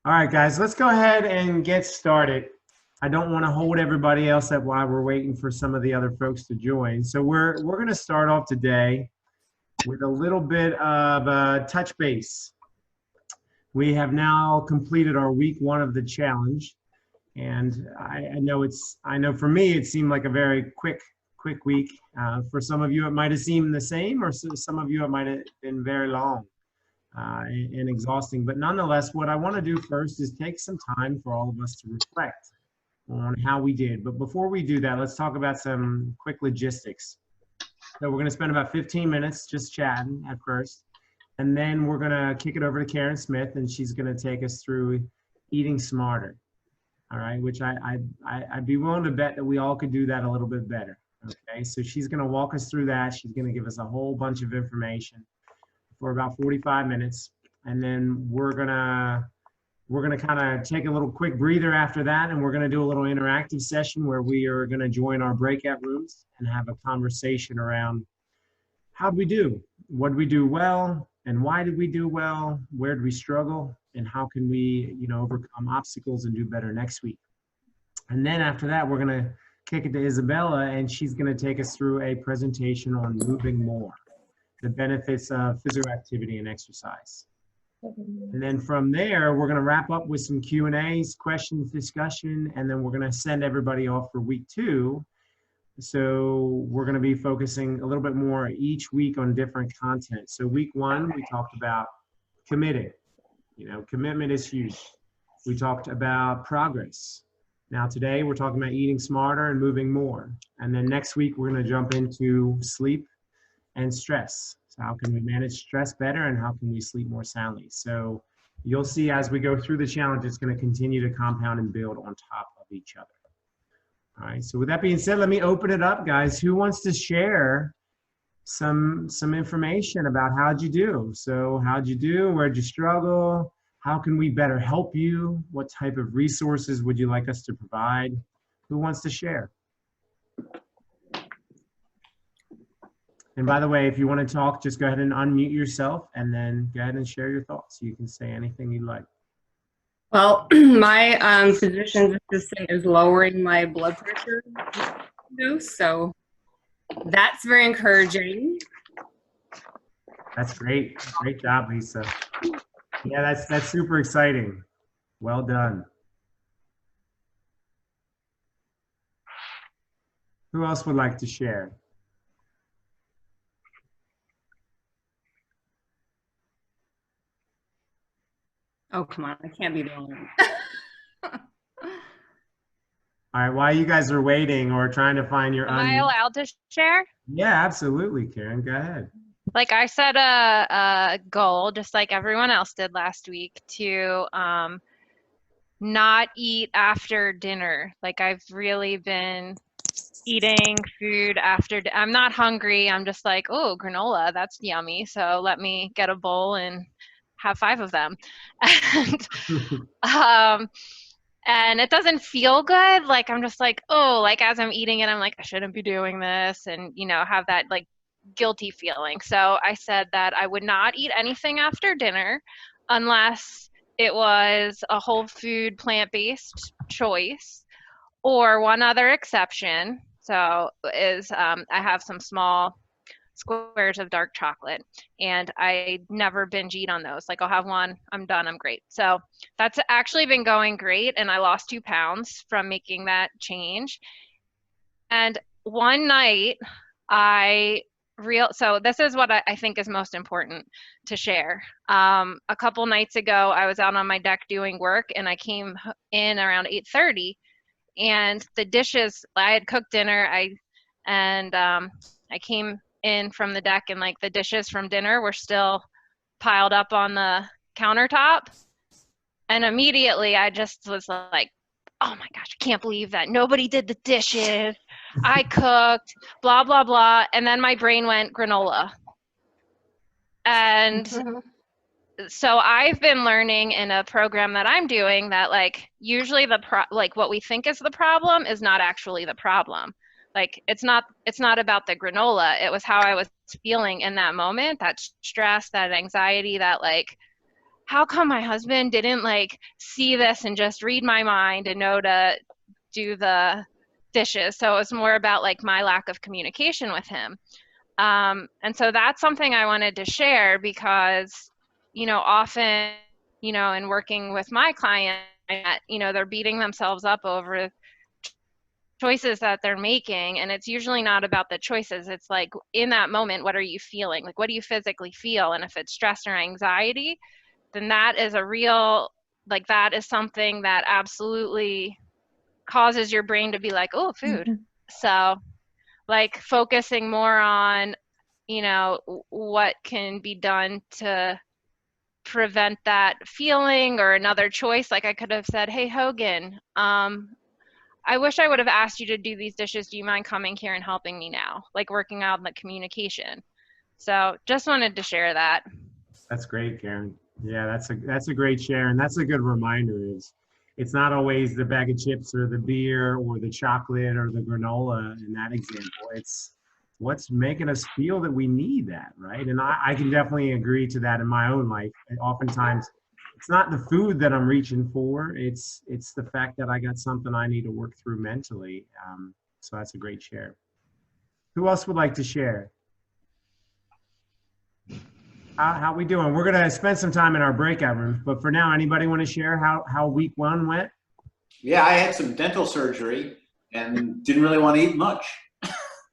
All right, guys, let's go ahead and get started. I don't want to hold everybody else up while we're waiting for some of the other folks to join. So we're going to start off today with a little bit of touch base. We have now completed our week one of the challenge, and I know for me it seemed like a very quick week. For some of you, it might have seemed the same, or some of you it might have been very long and exhausting. But nonetheless, what I want to do first is take some time for all of us to reflect on how we did. But before we do that, let's talk about some quick logistics. So we're going to spend about 15 minutes just chatting at first. And then we're going to kick it over to Karen Smith, and she's going to take us through eating smarter. All right, which I'd be willing to bet that we all could do that a little bit better. Okay, so she's going to walk us through that. She's going to give us a whole bunch of information for about 45 minutes. And then we're gonna kind of take a little quick breather after that, and we're gonna do a little interactive session where we are gonna join our breakout rooms and have a conversation around how did we do? What did we do well? And why did we do well? Where did we struggle? And how can we, overcome obstacles and do better next week? And then after that, we're gonna kick it to Isabella, and she's gonna take us through a presentation on moving more, the benefits of physical activity and exercise. And then from there, we're going to wrap up with some Q&As, questions, discussion, and then we're going to send everybody off for week two. So we're going to be focusing a little bit more each week on different content. So week one, we talked about committing. Commitment is huge. We talked about progress. Now today, we're talking about eating smarter and moving more. And then next week, we're going to jump into sleep and stress. So how can we manage stress better, and how can we sleep more soundly? So you'll see as we go through the challenge, it's going to continue to compound and build on top of each other. All right, so with that being said, let me open it up, guys. Who wants to share some information about how'd you do? So how'd you do? Where'd you struggle? How can we better help you? What type of resources would you like us to provide? Who wants to share? And by the way, if you want to talk, just go ahead and unmute yourself and then go ahead and share your thoughts. You can say anything you like. Well, my physician's assistant is lowering my blood pressure dose, so that's very encouraging. That's great. Great job, Lisa. Yeah, that's super exciting. Well done. Who else would like to share? Oh, come on. I can't be the only one. All right, while you guys are waiting or trying to find your Am I allowed to share? Yeah, absolutely, Karen. Go ahead. Like I set a goal, just like everyone else did last week, to not eat after dinner. Like I've really been eating food after. I'm not hungry. I'm just like, oh, granola, that's yummy. So let me get a bowl and have 5 of them. And and it doesn't feel good. Like I'm just like, oh, like as I'm eating it, I'm like, I shouldn't be doing this, and have that like guilty feeling. So I said that I would not eat anything after dinner unless it was a whole food plant-based choice, or one other exception. So is I have some small squares of dark chocolate, and I never binge eat on those. Like I'll have one, I'm done, I'm great. So that's actually been going great, and I lost 2 pounds from making that change. And one night so this is what I think is most important to share. A couple nights ago, I was out on my deck doing work, and I came in around 8:30, and the dishes, I had cooked dinner, I came in from the deck, and like the dishes from dinner were still piled up on the countertop. And immediately I just was like, oh my gosh, I can't believe that nobody did the dishes. I cooked, blah, blah, blah. And then my brain went granola. And so I've been learning in a program that I'm doing that like usually like what we think is the problem is not actually the problem. Like it's not about the granola. It was how I was feeling in that moment, that stress, that anxiety, that like how come my husband didn't like see this and just read my mind and know to do the dishes? So it was more about like my lack of communication with him. And so that's something I wanted to share because, often, in working with my client, they're beating themselves up over choices that they're making, and it's usually not about the choices. It's like in that moment, what are you feeling? Like, what do you physically feel? And if it's stress or anxiety, then that is that is something that absolutely causes your brain to be like, oh, food. So like focusing more on, what can be done to prevent that feeling, or another choice. Like I could have said, hey, Hogan, I wish I would have asked you to do these dishes. Do you mind coming here and helping me now? Like working out the communication. So just wanted to share that. That's great, Karen. Yeah, that's a great share, and that's a good reminder. It's not always the bag of chips or the beer or the chocolate or the granola in that example. It's what's making us feel that we need that, right? And I can definitely agree to that in my own life. And oftentimes, it's not the food that I'm reaching for. It's the fact that I got something I need to work through mentally. So that's a great share. Who else would like to share? How we doing? We're gonna spend some time in our breakout room, but for now, anybody want to share how week 1 went? Yeah, I had some dental surgery and didn't really want to eat much.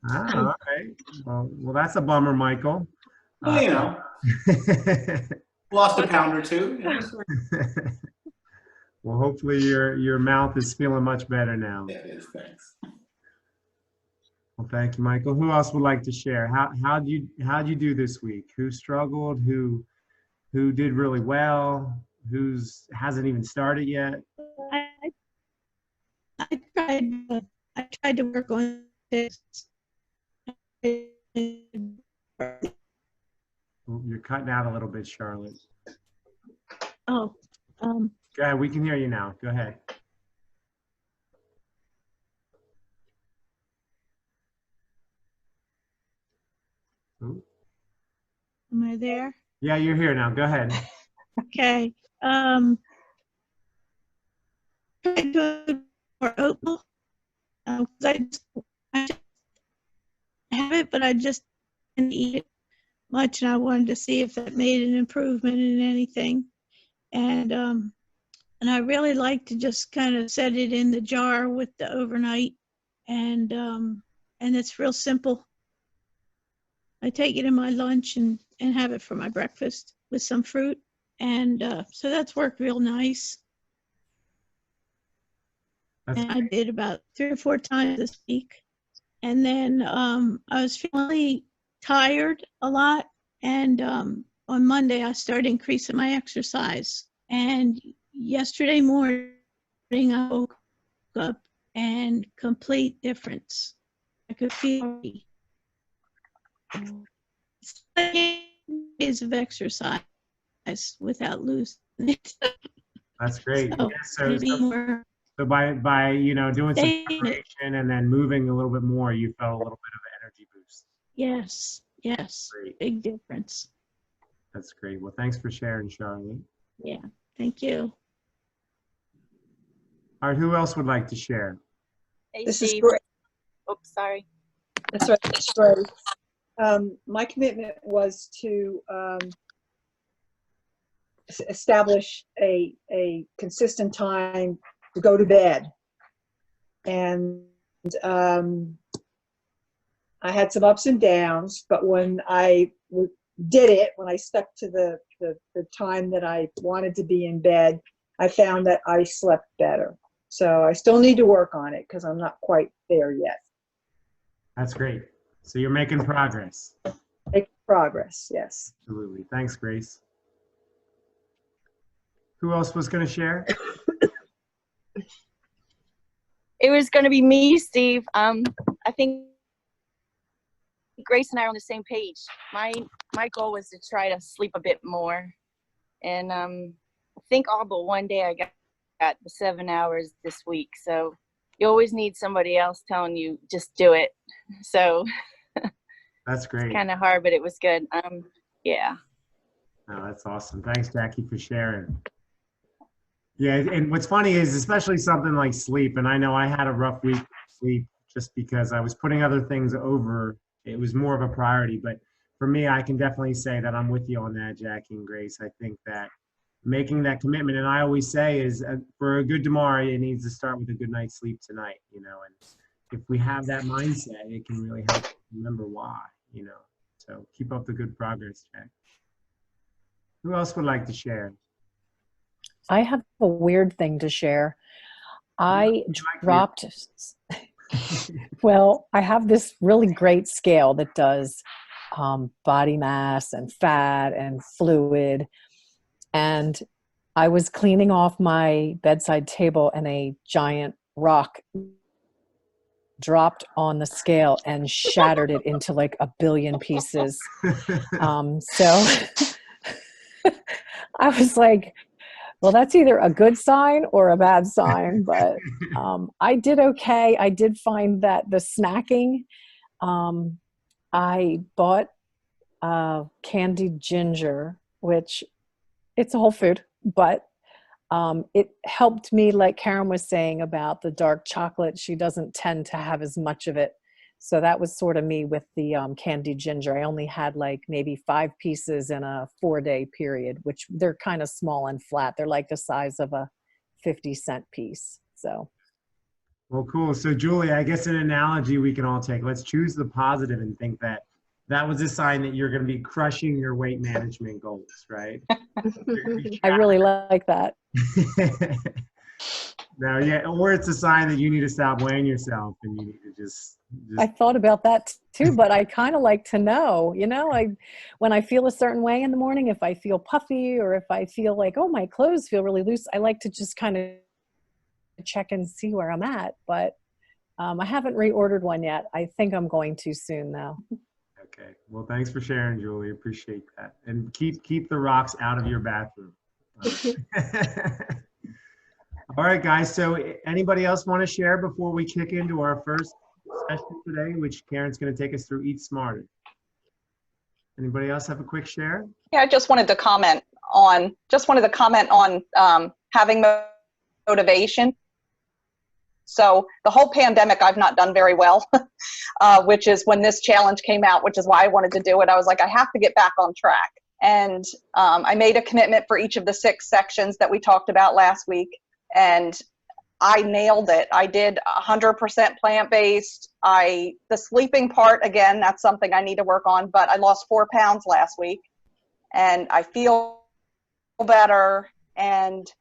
Ah, okay. Well, that's a bummer, Michael. Well, lost a pound or two. Well, hopefully your mouth is feeling much better now. Yeah, it is. Thanks. Well, thank you, Michael. Who else would like to share? How'd you do this week? Who struggled? Who did really well? Who's hasn't even started yet? I tried to work on this. Oh, you're cutting out a little bit, Charlotte. Oh, Go ahead. We can hear you now. Go ahead. Ooh. am I there? Yeah, you're here now. Go ahead. Okay. Try to do more oatmeal. 'Cause I just have it, but I just didn't eat it much, and I wanted to see if that made an improvement in anything. And I really like to just kind of set it in the jar with the overnight, and it's real simple. I take it in my lunch and have it for my breakfast with some fruit, and so that's worked real nice. And I did about 3 or 4 times this week. And then I was feeling tired a lot. And on Monday, I started increasing my exercise. And yesterday morning, I woke up and complete difference. I could feel days of exercise without losing it. That's great. So, Yeah, so by doing some preparation and then moving a little bit more, you felt a little bit of an energy boost. Yes, Great. big difference. That's great. Well, thanks for sharing, Charlotte. Yeah, thank you. All right, who else would like to share? Hey, This Steve. is Grace. Oops, sorry. That's right. That's Grace. My commitment was to establish a consistent time to go to bed, and I had some ups and downs. But when I did it, when I stuck to the time that I wanted to be in bed, I found that I slept better. So I still need to work on it because I'm not quite there yet. That's great. So you're making progress. Make progress, yes. Absolutely. Thanks, Grace. Who else was going to share? It was going to be me, Steve. I think Grace and I are on the same page. My goal was to try to sleep a bit more, and I think all but one day I got the 7 hours this week. So you always need somebody else telling you just do it. So That's great. it's kind of hard, but it was good. Yeah. Oh, that's awesome. Thanks, Jackie, for sharing. Yeah, and what's funny is especially something like sleep, and I know I had a rough week of sleep just because I was putting other things over. It was more of a priority, but for me, I can definitely say that I'm with you on that, Jackie and Grace. I think that making that commitment, and I always say is for a good tomorrow, it needs to start with a good night's sleep tonight, you know, and if we have that mindset, it can really help remember why, you know. So keep up the good progress, Jack. Who else would like to share? I have a weird thing to share. I dropped, well, I have this really great scale that does body mass and fat and fluid. And I was cleaning off my bedside table and a giant rock dropped on the scale and shattered it into like a billion pieces. So I was like, well, that's either a good sign or a bad sign, but I did okay. I did find that the snacking, I bought candied ginger, which it's a whole food, but it helped me, like Karen was saying about the dark chocolate. She doesn't tend to have as much of it. So that was sort of me with the candied ginger. I only had like maybe 5 pieces in a 4-day period, which they're kind of small and flat. They're like the size of a 50-cent piece. So. Well, cool. So Julie, I guess an analogy we can all take. Let's choose the positive and think that that was a sign that you're going to be crushing your weight management goals, right? I really like that. No, yeah, or it's a sign that you need to stop weighing yourself and you need to just I thought about that too, but I kind of like to know, you know, when I feel a certain way in the morning, if I feel puffy or if I feel like, oh, my clothes feel really loose, I like to just kind of check and see where I'm at. But I haven't reordered one yet. I think I'm going to soon though. Okay. Well, thanks for sharing, Julie. Appreciate that. And keep the rocks out of your bathroom. All right, guys. So anybody else want to share before we kick into our first session today, which Karen's going to take us through Eat Smarter? Anybody else have a quick share? Yeah, I just wanted to comment on having motivation. So the whole pandemic, I've not done very well, which is when this challenge came out, which is why I wanted to do it. I was like, I have to get back on track. And I made a commitment for each of the 6 sections that we talked about last week. And I nailed it. I did 100% plant-based. The sleeping part, again, that's something I need to work on, but I lost 4 pounds last week and I feel better. And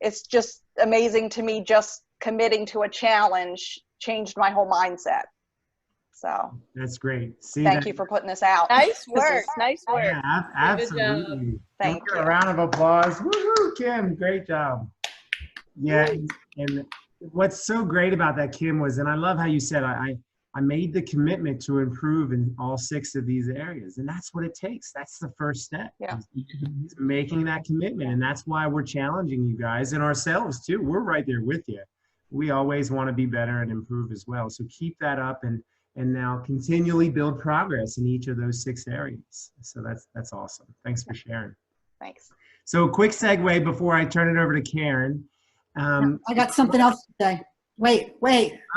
it's just amazing to me, just committing to a challenge changed my whole mindset. So that's great. See, thank you for putting this out. Nice work. Nice work. Yeah, absolutely. Thank you. A round of applause. Woohoo, Kim, great job. Yeah, and what's so great about that, Kim, was, and I love how you said, I made the commitment to improve in all 6 of these areas. And that's what it takes. That's the first step. Yeah. Making that commitment. And that's why we're challenging you guys and ourselves too. We're right there with you. We always want to be better and improve as well. So keep that up and now continually build progress in each of those 6 areas. So that's awesome. Thanks for sharing. Thanks. So quick segue before I turn it over to Karen. I got something else to say. Wait.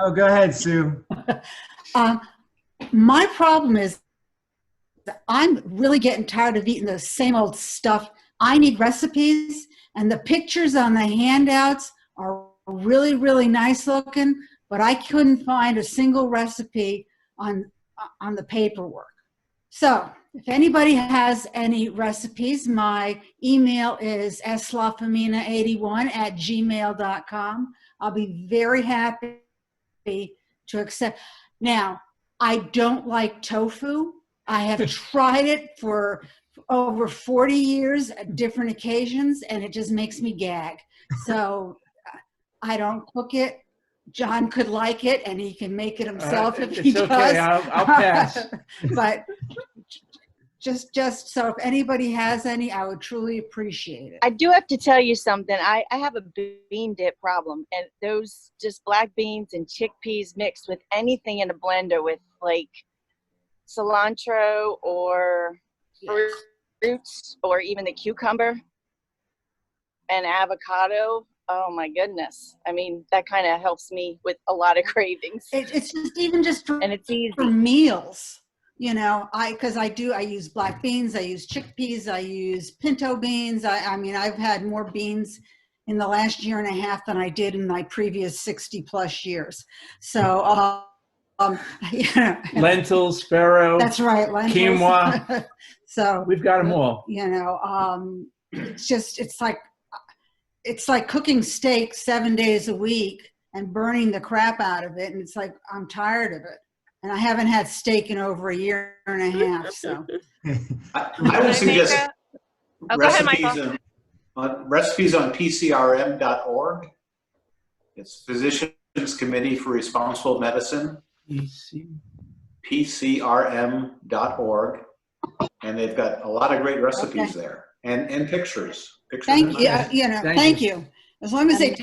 Oh, go ahead, Sue. My problem is that I'm really getting tired of eating the same old stuff. I need recipes, and the pictures on the handouts are really, really nice looking, but I couldn't find a single recipe on the paperwork. So if anybody has any recipes, my email is slafamina81@gmail.com. I'll be very happy to accept. Now, I don't like tofu. I have tried it for over 40 years at different occasions, and it just makes me gag. So I don't cook it. John could like it, and he can make it himself if he does. Okay, I'll pass. But just so if anybody has any, I would truly appreciate it. I do have to tell you something. I have a bean dip problem, and those just black beans and chickpeas mixed with anything in a blender with like cilantro or fruits or even the cucumber and avocado. Oh my goodness. I mean, that kind of helps me with a lot of cravings. It's just even just And it's easy. for meals, you know, I use black beans, I use chickpeas, I use pinto beans. I mean, I've had more beans in the last year and a half than I did in my previous 60 plus years. So, yeah. Lentils, farro. That's right, lentils. Quinoa. So we've got them all. You know, it's like cooking steak 7 days a week and burning the crap out of it. And it's like, I'm tired of it. And I haven't had steak in over a year and a half. So I would suggest Oh, go ahead, recipes on PCRM.org. It's Physicians Committee for Responsible Medicine. PCRM.org. And they've got a lot of great recipes there and pictures. Thank you. Thank you. As long as they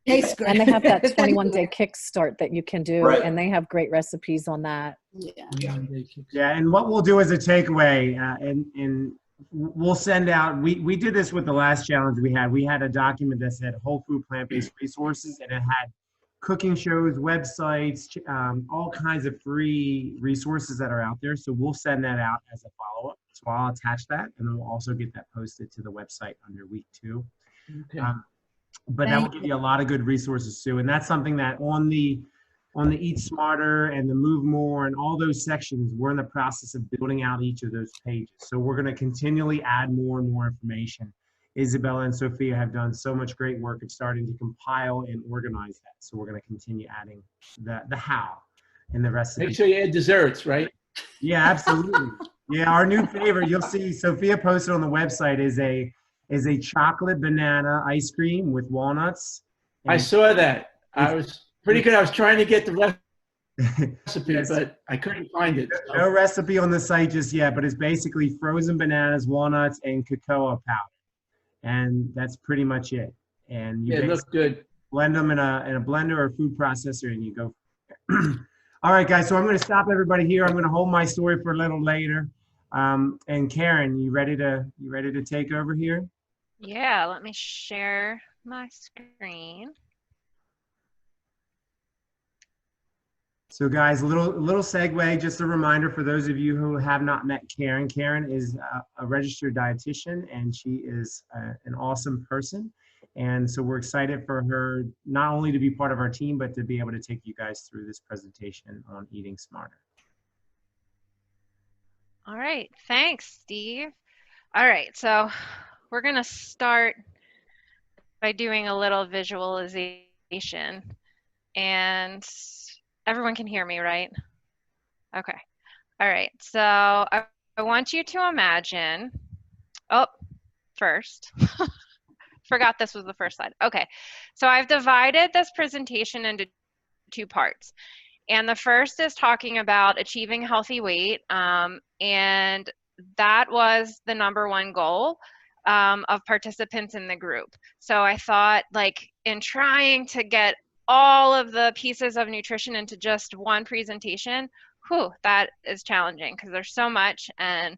taste good. And they have that 21-day kickstart that you can do, Right. and they have great recipes on that. Yeah, and what we'll do as a takeaway, and we'll send out, we did this with the last challenge we had. We had a document that said whole food plant-based resources, and it had cooking shows, websites, all kinds of free resources that are out there. So we'll send that out as a follow-up. So I'll attach that, and then we'll also get that posted to the website under week 2. Okay. But that will give you a lot of good resources too. And that's something that on the Eat Smarter and the Move More and all those sections, we're in the process of building out each of those pages. So we're going to continually add more and more information. Isabella and Sophia have done so much great work at starting to compile and organize that. So we're going to continue adding the how and the recipe. Make sure you add desserts, right? Yeah, absolutely. Yeah, our new favorite, you'll see Sophia posted on the website, is a chocolate banana ice cream with walnuts. I saw that. I was pretty good. I was trying to get the recipe, Yes. but I couldn't find it. So. No recipe on the site just yet, but it's basically frozen bananas, walnuts, and cocoa powder. And that's pretty much it. And you Yeah, it looks good. blend them in a blender or food processor, and you go. All right, guys. So I'm going to stop everybody here. I'm going to hold my story for a little later. And Karen, you ready to take over here? Yeah, let me share my screen. So guys, a little segue, just a reminder for those of you who have not met Karen. Karen is a registered dietitian, and she is an awesome person. And so we're excited for her not only to be part of our team, but to be able to take you guys through this presentation on eating smarter. All right, thanks, Steve. All right, so we're gonna start by doing a little visualization, and everyone can hear me, right? Okay. All right, so I want you to imagine, first, forgot this was the first slide. Okay, so I've divided this presentation into 2 parts. And the first is talking about achieving healthy weight. And that was the #1 goal of participants in the group. So I thought, like, in trying to get all of the pieces of nutrition into just one presentation, that is challenging because there's so much and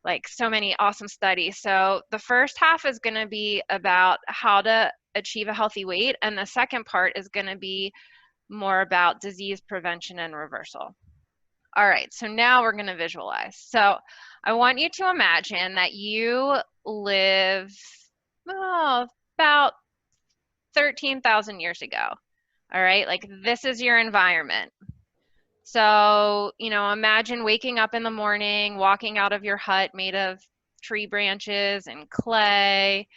like so many awesome studies. So the first half is going to be about how to achieve a healthy weight, and the second part is going to be more about disease prevention and reversal. All right, so now we're going to visualize. So I want you to imagine that you live about 13,000 years ago. All right, like this is your environment. So, imagine waking up in the morning, walking out of your hut made of tree branches and clay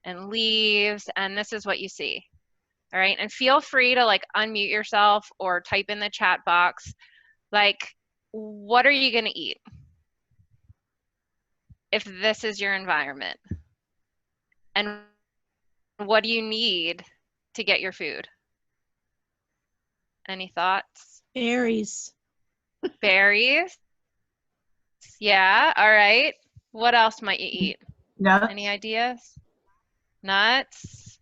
and leaves, and this is what you see. All right, and feel free to like unmute yourself or type in the chat box, like, what are you gonna eat if this is your environment? And what do you need to get your food? Any thoughts? Berries. Berries? Yeah, all right. What else might you eat? Nuts. Any ideas? Nuts?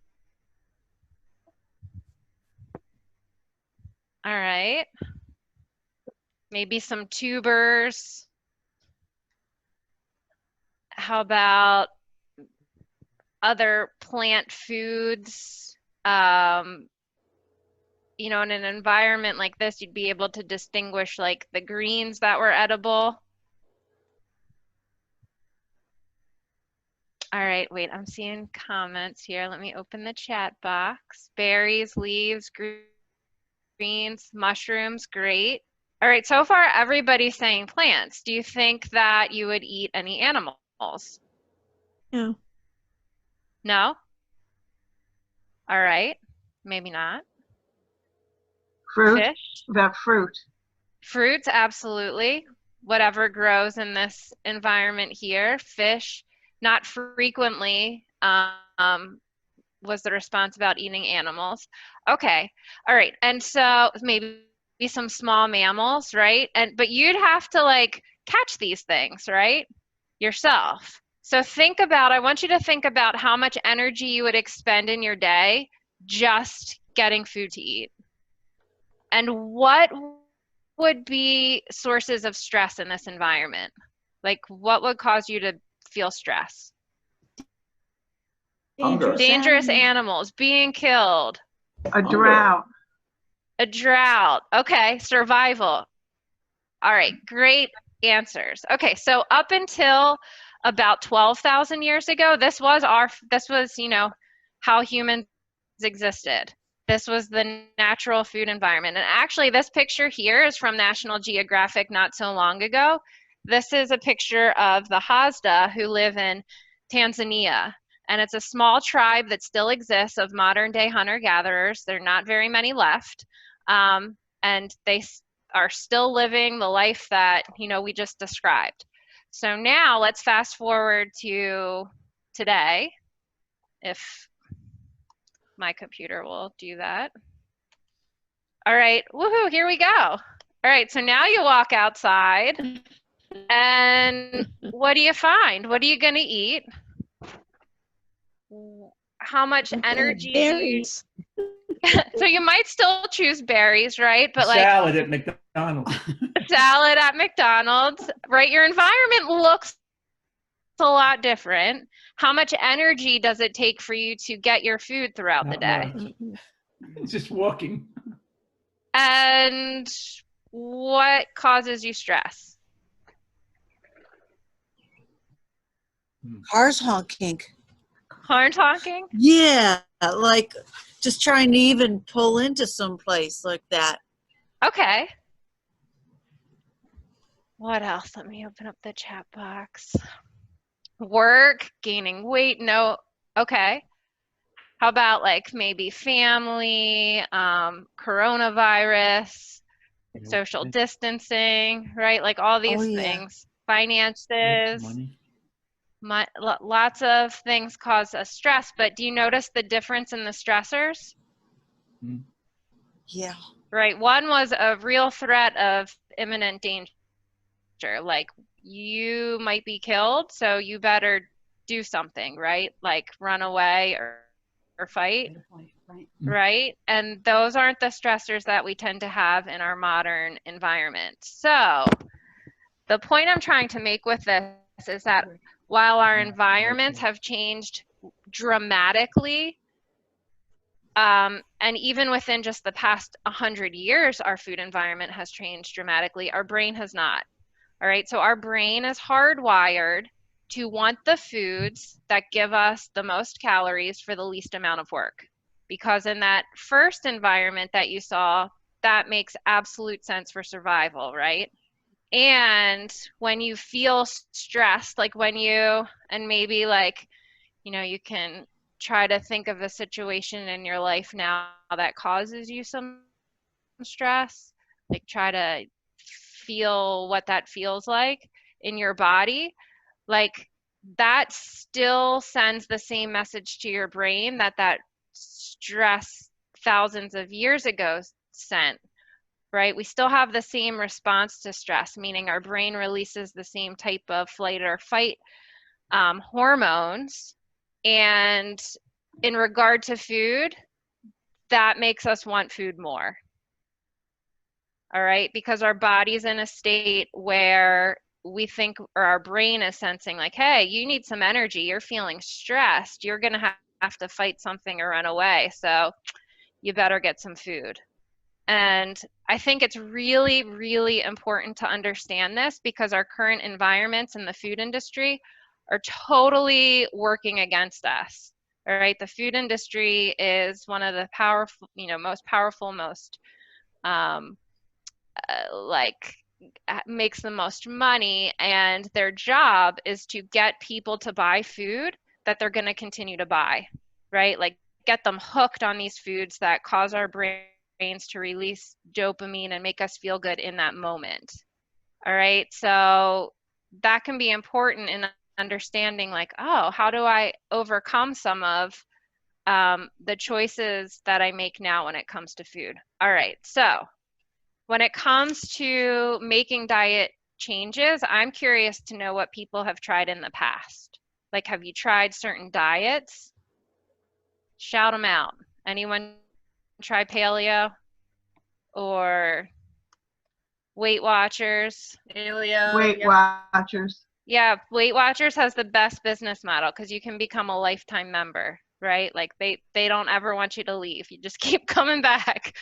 All right. Maybe some tubers. How about other plant foods? You know, in an environment like this, you'd be able to distinguish like the greens that were edible. All right, wait, I'm seeing comments here. Let me open the chat box. Berries, leaves, greens, mushrooms, great. All right, so far everybody's saying plants. Do you think that you would eat any animals? No. No? All right, maybe not. Fruit? Fish? About fruit. Fruits, absolutely. Whatever grows in this environment here. Fish, not frequently, was the response about eating animals. Okay, all right. And so maybe some small mammals, right? But you'd have to like catch these things, right? Yourself. So I want you to think about how much energy you would expend in your day just getting food to eat. And what would be sources of stress in this environment? Like what would cause you to feel stress? Dangerous animals being killed. A drought. A drought. Okay, survival. All right, great answers. Okay, so up until about 12,000 years ago, this was, you know, how humans existed. This was the natural food environment. And actually, this picture here is from National Geographic not so long ago. This is a picture of the Hadza who live in Tanzania. And it's a small tribe that still exists of modern day hunter-gatherers. There are not very many left. And they are still living the life that, you know, we just described. So now let's fast forward to today, if my computer will do that. All right, woohoo, here we go. All right, so now you walk outside and what do you find? What are you gonna eat? How much energy? Berries. So you might still choose berries, right? But like salad at McDonald's. Salad at McDonald's, right? Your environment looks a lot different. How much energy does it take for you to get your food throughout the day? It's just walking. And what causes you stress? Cars honking. Horn honking? Yeah, like just trying to even pull into some place like that. Okay. What else? Let me open up the chat box. Work, gaining weight, no. Okay. How about like maybe family, coronavirus, social distancing, right? Like all these things, finances. Lots of things cause us stress, but do you notice the difference in the stressors? Yeah. Right. One was a real threat of imminent danger, like you might be killed, so you better do something, right? Like run away or fight, right? And those aren't the stressors that we tend to have in our modern environment. So the point I'm trying to make with this is that while our environments have changed dramatically, and even within just the past 100 years, our food environment has changed dramatically, our brain has not. All right, so our brain is hardwired to want the foods that give us the most calories for the least amount of work. Because in that first environment that you saw, that makes absolute sense for survival, right? And when you feel stressed, like when you, and maybe like, you know, you can try to think of a situation in your life now that causes you some stress, like try to feel what that feels like in your body. Like that still sends the same message to your brain that that stress thousands of years ago sent. Right? We still have the same response to stress, meaning our brain releases the same type of flight or fight hormones. And in regard to food, that makes us want food more. All right? Because our body's in a state where we think, or our brain is sensing like, hey, you need some energy, you're feeling stressed, you're going to have to fight something or run away, so you better get some food. And I think it's really, really important to understand this, because our current environments in the food industry are totally working against us. All right, the food industry is one of the powerful, most powerful, most makes the most money, and their job is to get people to buy food that they're going to continue to buy, right? Like, get them hooked on these foods that cause our brains to release dopamine and make us feel good in that moment. All right, so that can be important in understanding, like, oh, how do I overcome some of the choices that I make now when it comes to food? All right, so when it comes to making diet changes, I'm curious to know what people have tried in the past. Like, have you tried certain diets? Shout them out. Anyone try paleo or Weight Watchers? Paleo. Weight yeah. Watchers. Yeah, Weight Watchers has the best business model, because you can become a lifetime member, right? Like, they don't ever want you to leave. You just keep coming back.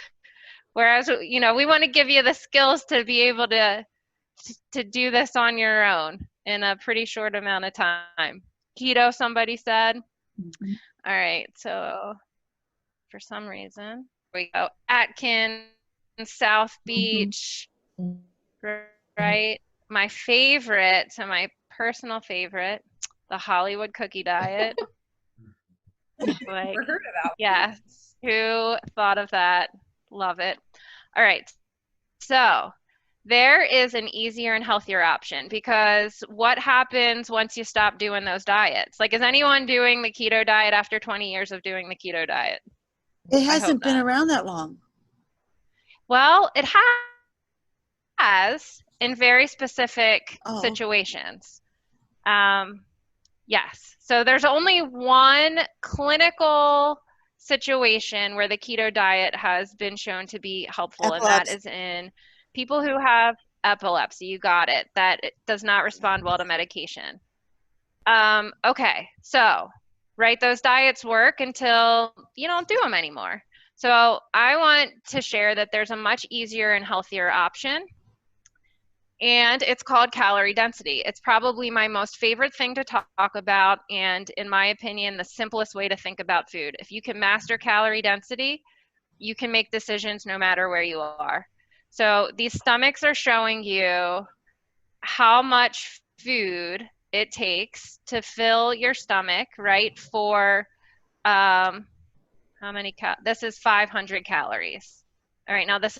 Whereas, we want to give you the skills to be able to do this on your own in a pretty short amount of time. Keto, somebody said. Mm-hmm. All right, so for some reason, we go Atkins, South Beach, right? My favorite, so my personal favorite, the Hollywood cookie diet. Like, Never heard of that. yes, who thought of that? Love it. All right, so there is an easier and healthier option, because what happens once you stop doing those diets? Like, is anyone doing the keto diet after 20 years of doing the keto diet? It hasn't been around that long. Well, it has in very specific situations. Yes, so there's only one clinical situation where the keto diet has been shown to be helpful, and that is in people who have epilepsy. You got it. That it does not respond well to medication. Okay, so, right, those diets work until you don't do them anymore. So I want to share that there's a much easier and healthier option, and it's called calorie density. It's probably my most favorite thing to talk about, and in my opinion, the simplest way to think about food. If you can master calorie density, you can make decisions no matter where you are. So these stomachs are showing you how much food it takes to fill your stomach, right? For how many this is 500 calories. All right, now this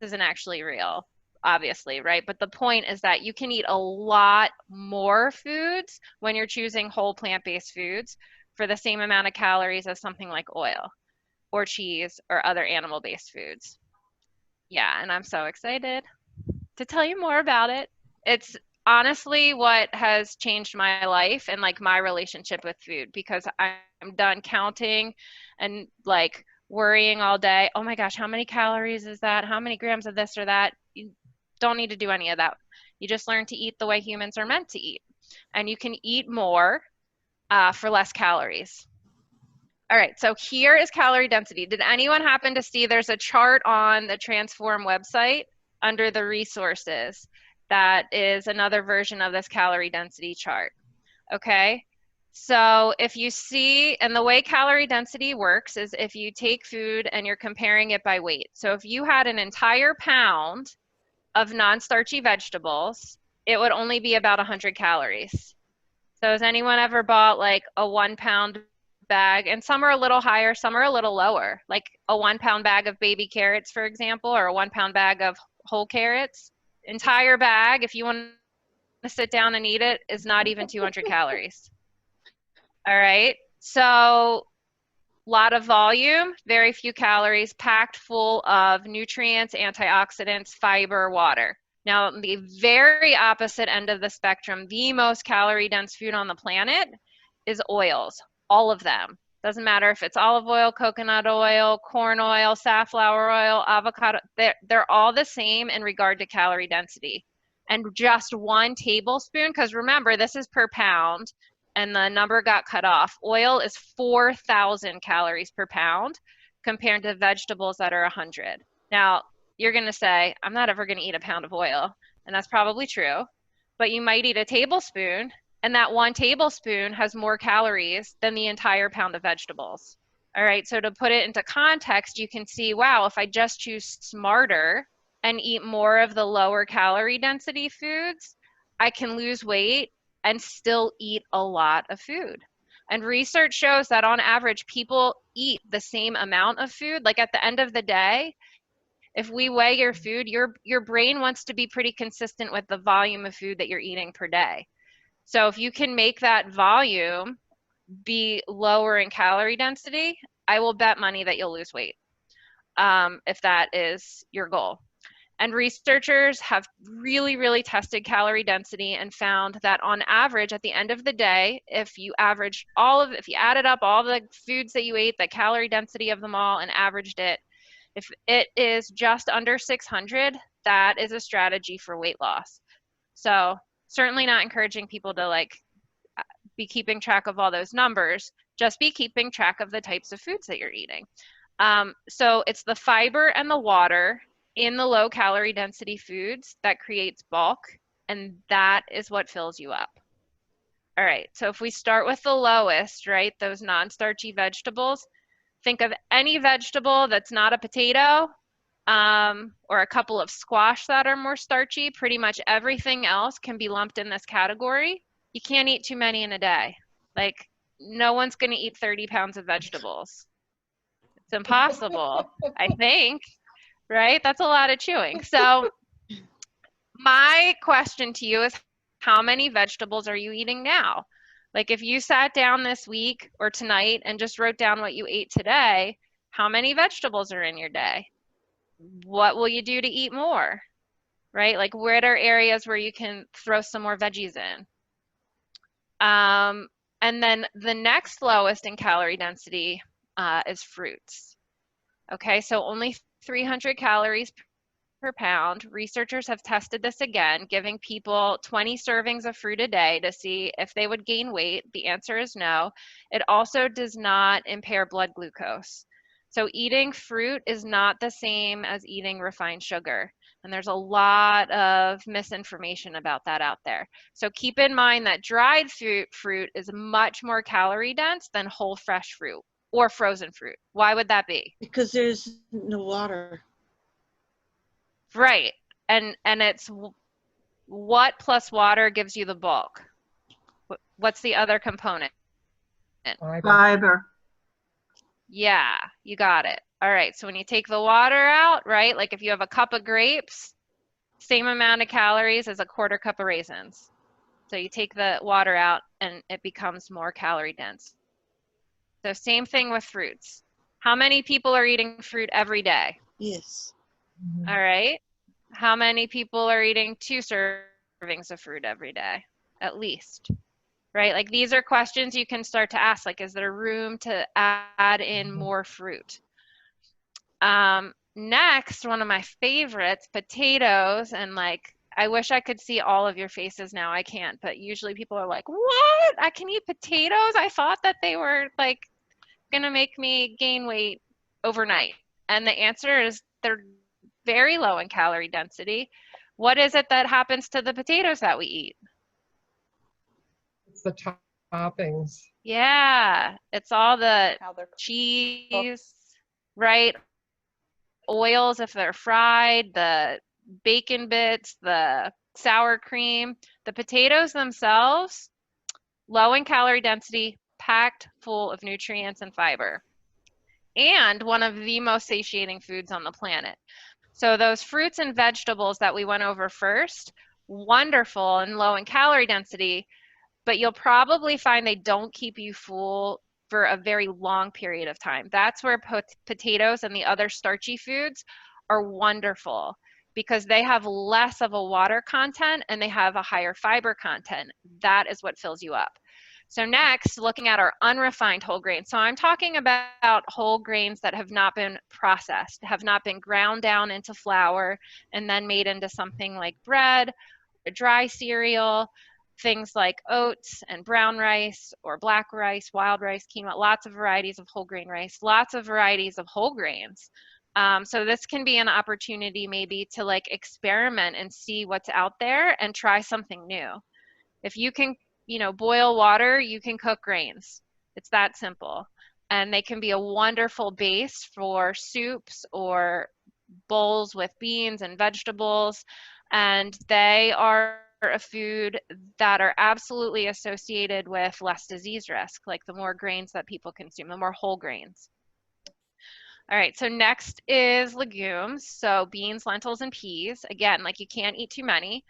isn't actually real, obviously, right? But the point is that you can eat a lot more foods when you're choosing whole plant-based foods for the same amount of calories as something like oil or cheese or other animal-based foods. Yeah, and I'm so excited to tell you more about it. It's honestly what has changed my life and like my relationship with food, because I'm done counting and like worrying all day. Oh my gosh, how many calories is that? How many grams of this or that? You don't need to do any of that. You just learn to eat the way humans are meant to eat. And you can eat more for less calories. All right, so here is calorie density. Did anyone happen to see there's a chart on the Transform website under the resources that is another version of this calorie density chart? Okay, so if you see, and the way calorie density works is if you take food and you're comparing it by weight. So if you had an entire pound of non-starchy vegetables, it would only be about 100 calories. So has anyone ever bought like a 1 pound bag? And some are a little higher, some are a little lower. Like a 1 pound bag of baby carrots, for example, or a 1 pound bag of whole carrots. Entire bag, if you want to sit down and eat it, is not even 200 calories. All right, so a lot of volume, very few calories, packed full of nutrients, antioxidants, fiber, water. Now, the very opposite end of the spectrum, the most calorie dense food on the planet is oils, all of them. Doesn't matter if it's olive oil, coconut oil, corn oil, safflower oil, avocado, they're all the same in regard to calorie density. and just 1 tablespoon, because remember, this is per pound, and the number got cut off. Oil is 4,000 calories per pound compared to vegetables that are 100. Now, you're going to say, I'm not ever going to eat a pound of oil, and that's probably true, but you might eat a tablespoon, and that 1 tablespoon has more calories than the entire pound of vegetables. All right, so to put it into context, you can see, wow, if I just choose smarter and eat more of the lower calorie density foods, I can lose weight and still eat a lot of food. And research shows that on average, people eat the same amount of food. Like at the end of the day, if we weigh your food, your brain wants to be pretty consistent with the volume of food that you're eating per day. So if you can make that volume be lower in calorie density, I will bet money that you'll lose weight, if that is your goal. And researchers have really, really tested calorie density and found that on average, at the end of the day, if you added up all the foods that you ate, the calorie density of them all, and averaged it, if it is just under 600, that is a strategy for weight loss. So certainly not encouraging people to be keeping track of all those numbers, just be keeping track of the types of foods that you're eating. So it's the fiber and the water in the low calorie density foods that creates bulk, and that is what fills you up. All right, so if we start with the lowest, right, those non-starchy vegetables, think of any vegetable that's not a potato, or a couple of squash that are more starchy. Pretty much everything else can be lumped in this category. You can't eat too many in a day. Like, no one's going to eat 30 pounds of vegetables. It's impossible, I think, right? That's a lot of chewing. So my question to you is, how many vegetables are you eating now? Like, if you sat down this week or tonight and just wrote down what you ate today, how many vegetables are in your day? What will you do to eat more, right? Like, where are areas where you can throw some more veggies in? And then the next lowest in calorie density is fruits. Okay, so only 300 calories per pound. Researchers have tested this again, giving people 20 servings of fruit a day to see if they would gain weight. The answer is no. It also does not impair blood glucose. So eating fruit is not the same as eating refined sugar. And there's a lot of misinformation about that out there. So keep in mind that dried fruit is much more calorie dense than whole fresh fruit or frozen fruit. Why would that be? Because there's no water. Right. And it's what plus water gives you the bulk? What's the other component? Fiber. Yeah, you got it. All right, so when you take the water out, right, like if you have a cup of grapes, same amount of calories as a quarter cup of raisins. So you take the water out and it becomes more calorie dense. So same thing with fruits. How many people are eating fruit every day? Yes. All right. How many people are eating 2 servings of fruit every day, at least? Right? Like, these are questions you can start to ask, like, is there room to add in more fruit? Next, one of my favorites, potatoes. And like, I wish I could see all of your faces now. I can't, but usually people are like, what? I can eat potatoes? I thought that they were like gonna make me gain weight overnight. And the answer is they're very low in calorie density. What is it that happens to the potatoes that we eat? It's the toppings. Yeah, it's all the cheese, right? Oils if they're fried, the bacon bits, the sour cream. The potatoes themselves, low in calorie density, packed full of nutrients and fiber, and one of the most satiating foods on the planet. So those fruits and vegetables that we went over first, wonderful and low in calorie density, but you'll probably find they don't keep you full for a very long period of time. That's where potatoes and the other starchy foods are wonderful, because they have less of a water content and they have a higher fiber content. That is what fills you up. So next, looking at our unrefined whole grains. So I'm talking about whole grains that have not been processed, have not been ground down into flour and then made into something like bread a dry cereal, things like oats and brown rice or black rice, wild rice, quinoa, lots of varieties of whole grain rice, lots of varieties of whole grains. So this can be an opportunity maybe to like experiment and see what's out there and try something new. If you can, you know, boil water, you can cook grains. It's that simple. And they can be a wonderful base for soups or bowls with beans and vegetables. And they are a food that are absolutely associated with less disease risk, like the more grains that people consume, the more whole grains. All right, so next is legumes. So beans, lentils, and peas. Again, like you can't eat too many.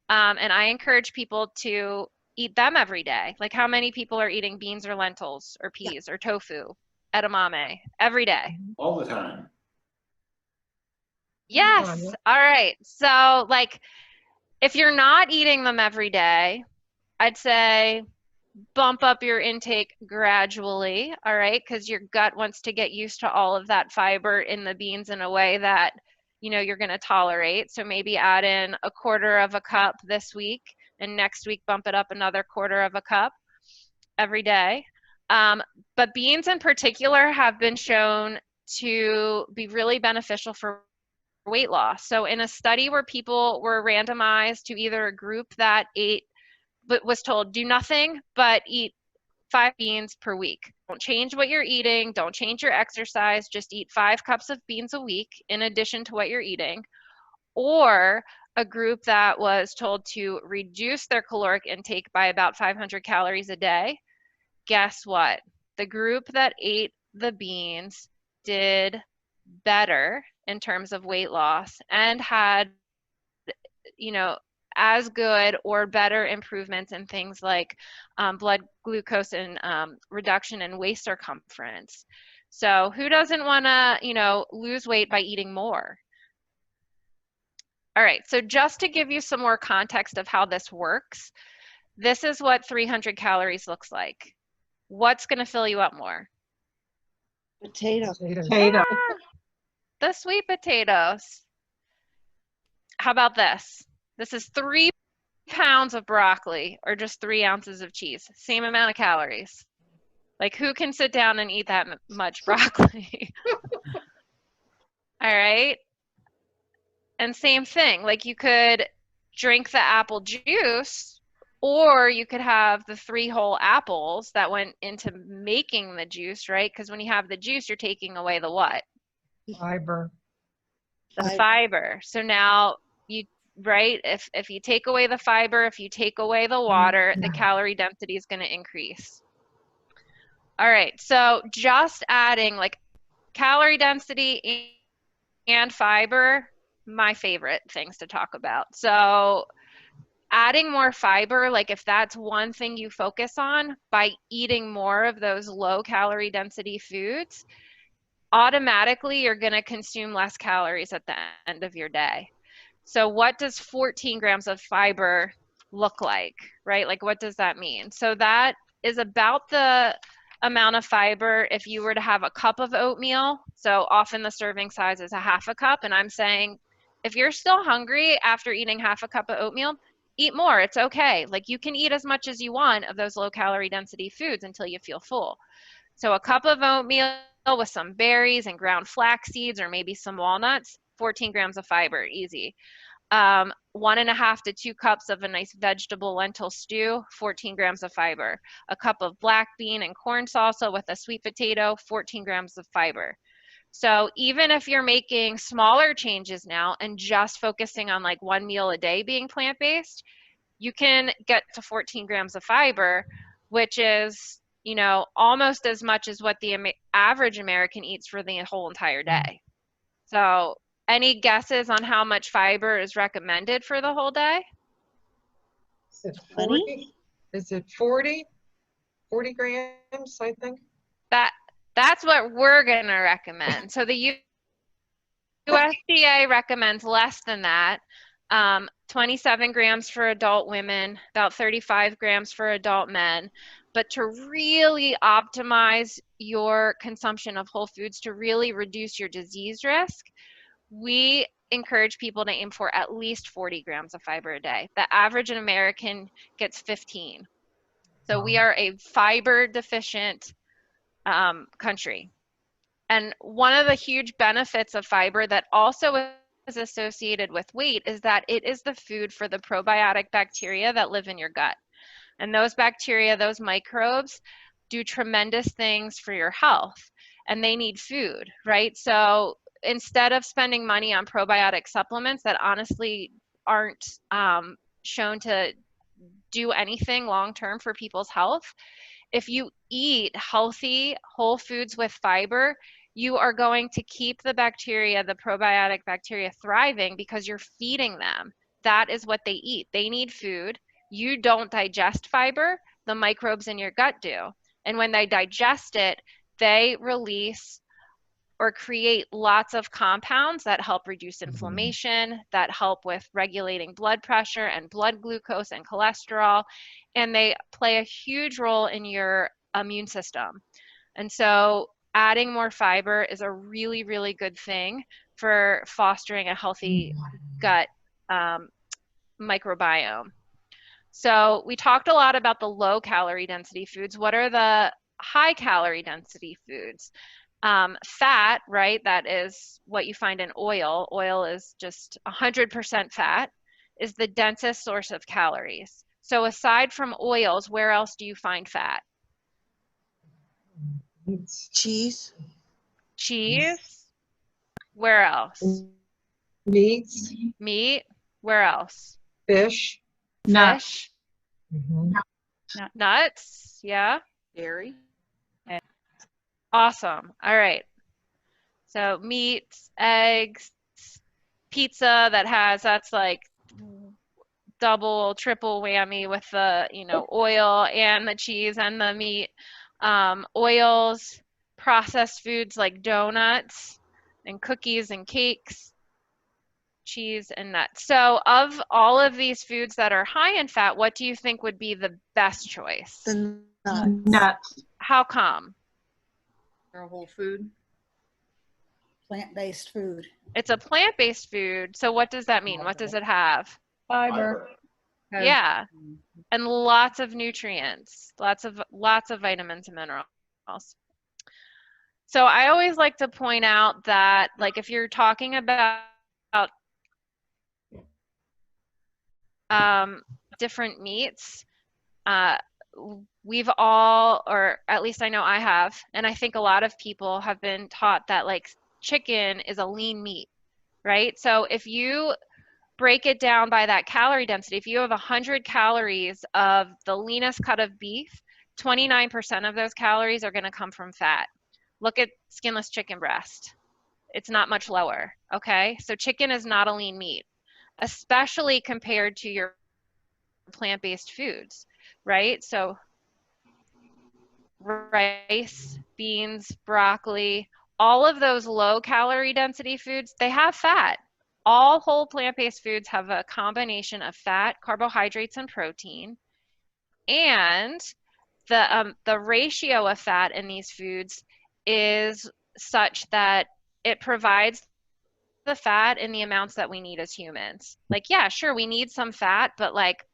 And I encourage people to eat them every day. Like how many people are eating beans or lentils or peas or tofu, edamame every day? All the time. Yes. All right. So like if you're not eating them every day, I'd say bump up your intake gradually, all right? Because your gut wants to get used to all of that fiber in the beans in a way that, you know, you're going to tolerate. So maybe add in a quarter of a cup this week, and next week bump it up another quarter of a cup every day. But beans in particular have been shown to be really beneficial for weight loss. So in a study where people were randomized to either a group that ate, but was told do nothing but eat 5 beans per week. Don't change what you're eating. Don't change your exercise. Just eat 5 cups of beans a week in addition to what you're eating. Or a group that was told to reduce their caloric intake by about 500 calories a day. Guess what? The group that ate the beans did better in terms of weight loss and had, you know, as good or better improvements in things like blood glucose and reduction in waist circumference. So who doesn't want to, you know, lose weight by eating more? All right, so just to give you some more context of how this works, this is what 300 calories looks like. What's going to fill you up more? Potato. Potato. The sweet potatoes. How about this? This is 3 pounds of broccoli or just 3 ounces of cheese. Same amount of calories. Like who can sit down and eat that much broccoli? All right. And same thing, like you could drink the apple juice, or you could have the 3 whole apples that went into making the juice, right? Because when you have the juice, you're taking away the what? Fiber. The fiber. So now you, right, if you take away the fiber, if you take away the water, the calorie density is going to increase. All right, so just adding like calorie density and fiber, my favorite things to talk about. So adding more fiber, like if that's one thing you focus on by eating more of those low calorie density foods, automatically you're going to consume less calories at the end of your day. So what does 14 grams of fiber look like, right? Like what does that mean? So that is about the amount of fiber if you were to have a cup of oatmeal. So often the serving size is a half a cup, and I'm saying if you're still hungry after eating half a cup of oatmeal, eat more. It's okay. Like you can eat as much as you want of those low calorie density foods until you feel full. So a cup of oatmeal with some berries and ground flax seeds or maybe some walnuts, 14 grams of fiber, easy. 1.5 to 2 cups of a nice vegetable lentil stew, 14 grams of fiber. A cup of black bean and corn salsa with a sweet potato, 14 grams of fiber. So even if you're making smaller changes now and just focusing on like 1 meal a day being plant-based, you can get to 14 grams of fiber, which is, you know, almost as much as what the average American eats for the whole entire day. So any guesses on how much fiber is recommended for the whole day? Is it 40? Is it 40? 40 grams, I think. That's what we're going to recommend. So the USDA recommends less than that. 27 grams for adult women, about 35 grams for adult men. But to really optimize your consumption of whole foods, to really reduce your disease risk, we encourage people to aim for at least 40 grams of fiber a day. The average American gets 15. So we are a fiber deficient country. And one of the huge benefits of fiber that also is associated with weight is that it is the food for the probiotic bacteria that live in your gut. And those bacteria, those microbes, do tremendous things for your health, and they need food, right? So instead of spending money on probiotic supplements that honestly aren't shown to do anything long-term for people's health, if you eat healthy whole foods with fiber, you are going to keep the bacteria, the probiotic bacteria, thriving because you're feeding them. That is what they eat. They need food. You don't digest fiber, the microbes in your gut do. And when they digest it, they release or create lots of compounds that help reduce inflammation, that help with regulating blood pressure and blood glucose and cholesterol, and they play a huge role in your immune system. And so adding more fiber is a really, really good thing for fostering a healthy gut microbiome. So we talked a lot about the low calorie density foods. What are the high calorie density foods? Fat, right? That is what you find in oil. Oil is just 100% fat, is the densest source of calories. So aside from oils, where else do you find fat? Cheese. Cheese. Where else? Meats. Meat. Where else? Fish. Fish. Mhm. Nuts. Yeah. Dairy. Awesome. All right. So meats, eggs, pizza that's like double, triple whammy with the, oil and the cheese and the meat. Oils, processed foods like donuts and cookies and cakes, cheese and nuts. So of all of these foods that are high in fat, what do you think would be the best choice? The nuts. How come? Or a whole food. Plant-based food. It's a plant-based food. So what does that mean? What does it have? Fiber. Yeah. And lots of nutrients, lots of vitamins and minerals. So I always like to point out that, like, if you're talking about different meats, we've all, or at least I know I have, and I think a lot of people have been taught that, like, chicken is a lean meat, right? So if you break it down by that calorie density, if you have 100 calories of the leanest cut of beef, 29% of those calories are going to come from fat. Look at skinless chicken breast. It's not much lower, okay? So chicken is not a lean meat, especially compared to your plant-based foods, right? So rice, beans, broccoli, all of those low calorie density foods, they have fat. All whole plant-based foods have a combination of fat, carbohydrates, and protein. And the ratio of fat in these foods is such that it provides the fat in the amounts that we need as humans. Like, yeah, sure, we need some fat, but like,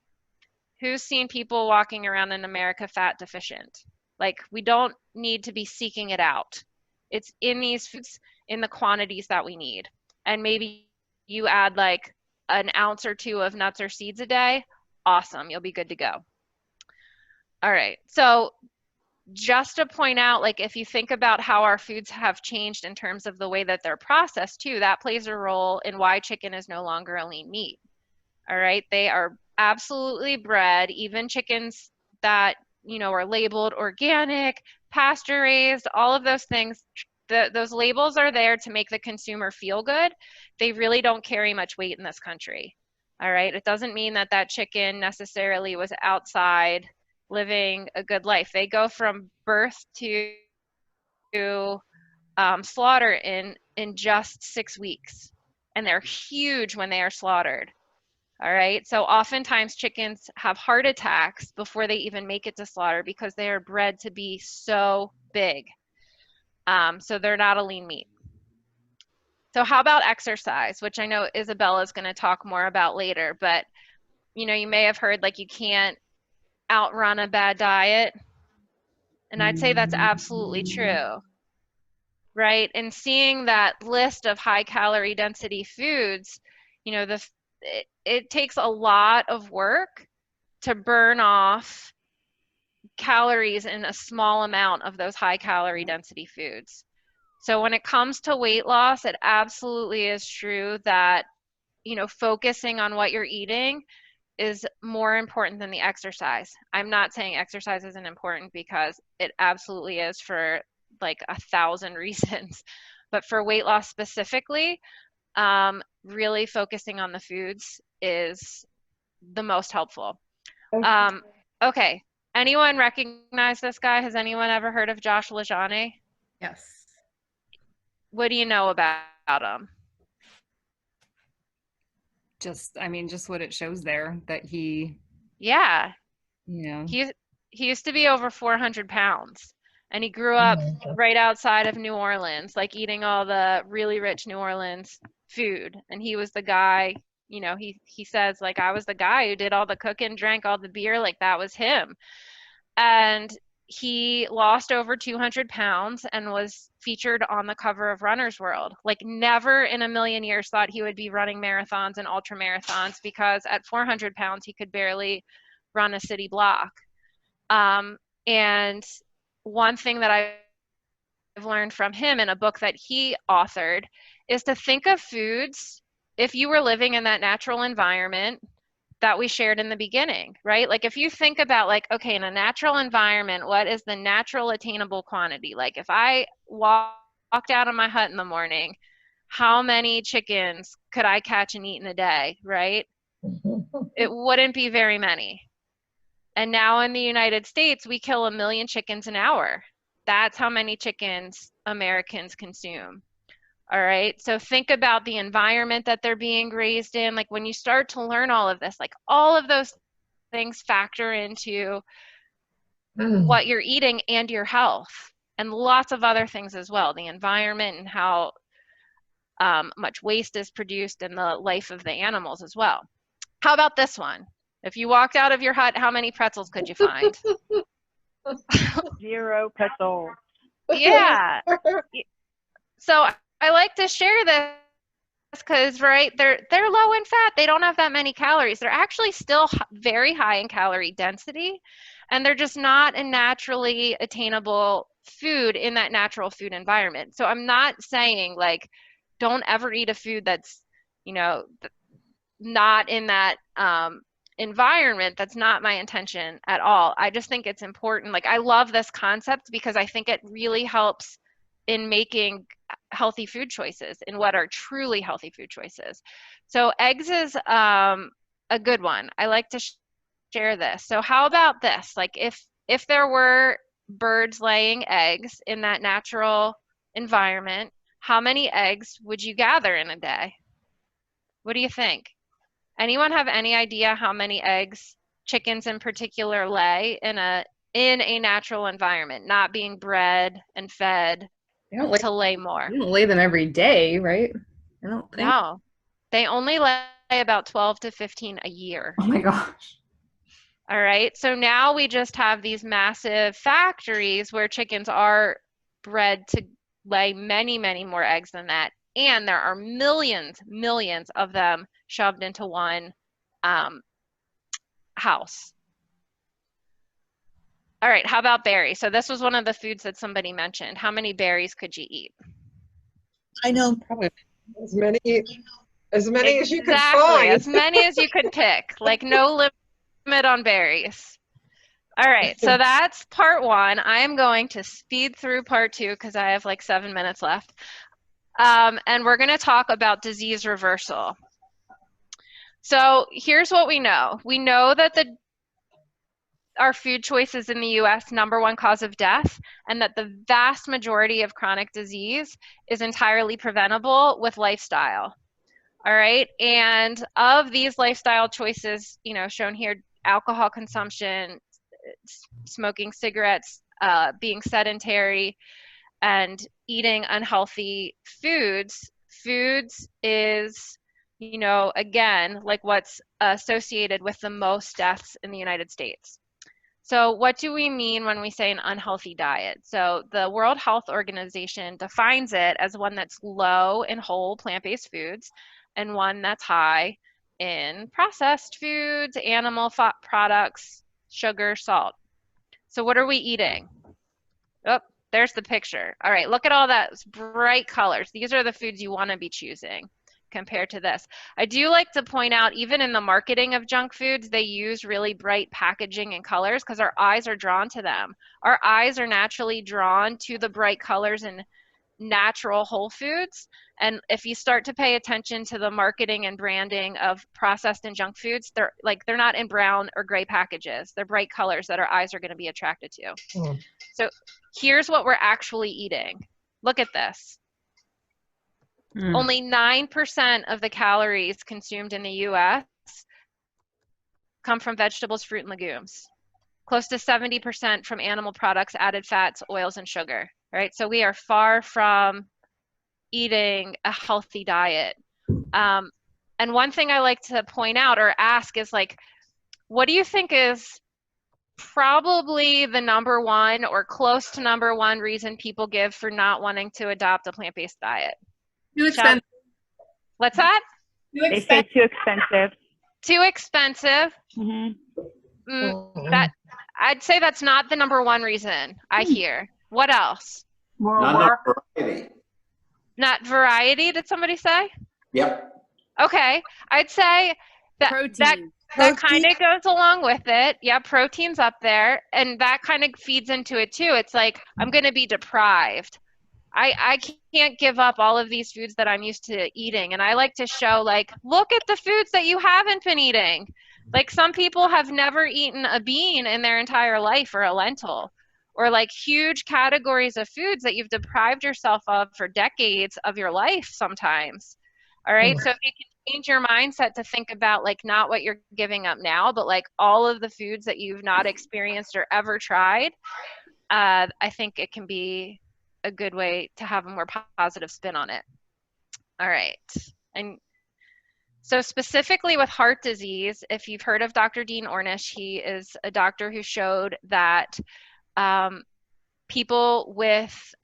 who's seen people walking around in America fat deficient? Like, we don't need to be seeking it out. It's in these foods in the quantities that we need. And maybe you add like an ounce or two of nuts or seeds a day, awesome, you'll be good to go. All right, so just to point out, like, if you think about how our foods have changed in terms of the way that they're processed too, that plays a role in why chicken is no longer a lean meat. All right, they are absolutely bred, even chickens that, are labeled organic, pasture raised, all of those things. Those labels are there to make the consumer feel good. They really don't carry much weight in this country. All right, it doesn't mean that that chicken necessarily was outside living a good life. They go from birth to slaughter in just 6 weeks, and they're huge when they are slaughtered. All right, so oftentimes chickens have heart attacks before they even make it to slaughter because they are bred to be so big. So they're not a lean meat. So how about exercise, which I know Isabella's going to talk more about later, but you know, you may have heard like you can't outrun a bad diet. And I'd say that's absolutely true, right? And seeing that list of high calorie density foods, you know, it takes a lot of work to burn off calories in a small amount of those high calorie density foods. So when it comes to weight loss, it absolutely is true that, you know, focusing on what you're eating is more important than the exercise. I'm not saying exercise isn't important, because it absolutely is for like 1,000 reasons. But for weight loss specifically, really focusing on the foods is the most helpful. Okay. Anyone recognize this guy? Has anyone ever heard of Josh LaJaunie? Yes. What do you know about him? Just, I mean, just what it shows there, that he, Yeah. you know, He used to be over 400 pounds, and he grew up right outside of New Orleans, like eating all the really rich New Orleans food. And he was the guy, you know, he says, like, I was the guy who did all the cooking, drank all the beer, like that was him. And he lost over 200 pounds and was featured on the cover of Runner's World. Like, never in a million years thought he would be running marathons and ultra marathons, because at 400 pounds, he could barely run a city block. And one thing that I've learned from him in a book that he authored is to think of foods, if you were living in that natural environment that we shared in the beginning, right? Like, if you think about, like, okay, in a natural environment, what is the natural attainable quantity? Like, if I walked out of my hut in the morning, how many chickens could I catch and eat in a day, right? It wouldn't be very many. And now in the United States, we kill 1 million chickens an hour. That's how many chickens Americans consume. All right. So think about the environment that they're being raised in. Like, when you start to learn all of this, like, all of those things factor into what you're eating and your health, and lots of other things as well. The environment and how much waste is produced in the life of the animals as well. How about this one? If you walked out of your hut, how many pretzels could you find? 0 pretzels. Yeah. So I like to share this because, right, they're low in fat. They don't have that many calories. They're actually still very high in calorie density, and they're just not a naturally attainable food in that natural food environment. So I'm not saying, like, don't ever eat a food that's, you know, not in that environment. That's not my intention at all. I just think it's important. Like, I love this concept because I think it really helps in making healthy food choices, in what are truly healthy food choices. So eggs is a good one. I like to share this. So how about this? Like, if there were birds laying eggs in that natural environment, how many eggs would you gather in a day? What do you think? Anyone have any idea how many eggs chickens in particular lay in a natural environment, not being bred and fed to lay more? You don't lay them every day, right? I don't think. No, they only lay about 12 to 15 a year. Oh my gosh. All right, so now we just have these massive factories where chickens are bred to lay many, many more eggs than that. And there are millions of them shoved into one house. All right, how about berries? So this was one of the foods that somebody mentioned. How many berries could you eat? I know. Probably as many as you could Exactly, find. as many as you could pick. Like, no limit on berries. All right, so that's part one. I am going to speed through part two because I have like 7 minutes left. And we're going to talk about disease reversal. So here's what we know. We know that our food choices in the US, #1 cause of death, and that the vast majority of chronic disease is entirely preventable with lifestyle. All right, and of these lifestyle choices, you know, shown here, alcohol consumption, smoking cigarettes, being sedentary, and eating unhealthy foods, foods is, you know, again, like what's associated with the most deaths in the United States. So what do we mean when we say an unhealthy diet? So the World Health Organization defines it as one that's low in whole plant-based foods and one that's high in processed foods, animal fat products, sugar, salt. So what are we eating? Oh, there's the picture. All right, look at all those bright colors. These are the foods you want to be choosing compared to this. I do like to point out, even in the marketing of junk foods, they use really bright packaging and colors because our eyes are drawn to them. Our eyes are naturally drawn to the bright colors and natural whole foods. And if you start to pay attention to the marketing and branding of processed and junk foods, they're not in brown or gray packages. They're bright colors that our eyes are going to be attracted to. So here's what we're actually eating. Look at this. Only 9% of the calories consumed in the US come from vegetables, fruit, and legumes. Close to 70% from animal products, added fats, oils, and sugar. Right? So we are far from eating a healthy diet. And one thing I like to point out or ask is, like, what do you think is probably the number one or close to number one reason people give for not wanting to adopt a plant-based diet? Too expensive. What's that? They say too expensive. Too expensive. That I'd say that's not the number one reason I hear. What else? Not enough variety. Not variety, did somebody say? Yep. Okay. I'd say that that kind of goes along with it. Yeah, protein's up there, and that kind of feeds into it too. It's like, I'm going to be deprived. I can't give up all of these foods that I'm used to eating. And I like to show, like, look at the foods that you haven't been eating. Like, some people have never eaten a bean in their entire life, or a lentil, or like huge categories of foods that you've deprived yourself of for decades of your life sometimes. All right. So if you can change your mindset to think about, like, not what you're giving up now, but like all of the foods that you've not experienced or ever tried, I think it can be a good way to have a more positive spin on it. All right. And so specifically with heart disease, if you've heard of Dr. Dean Ornish, he is a doctor who showed that people with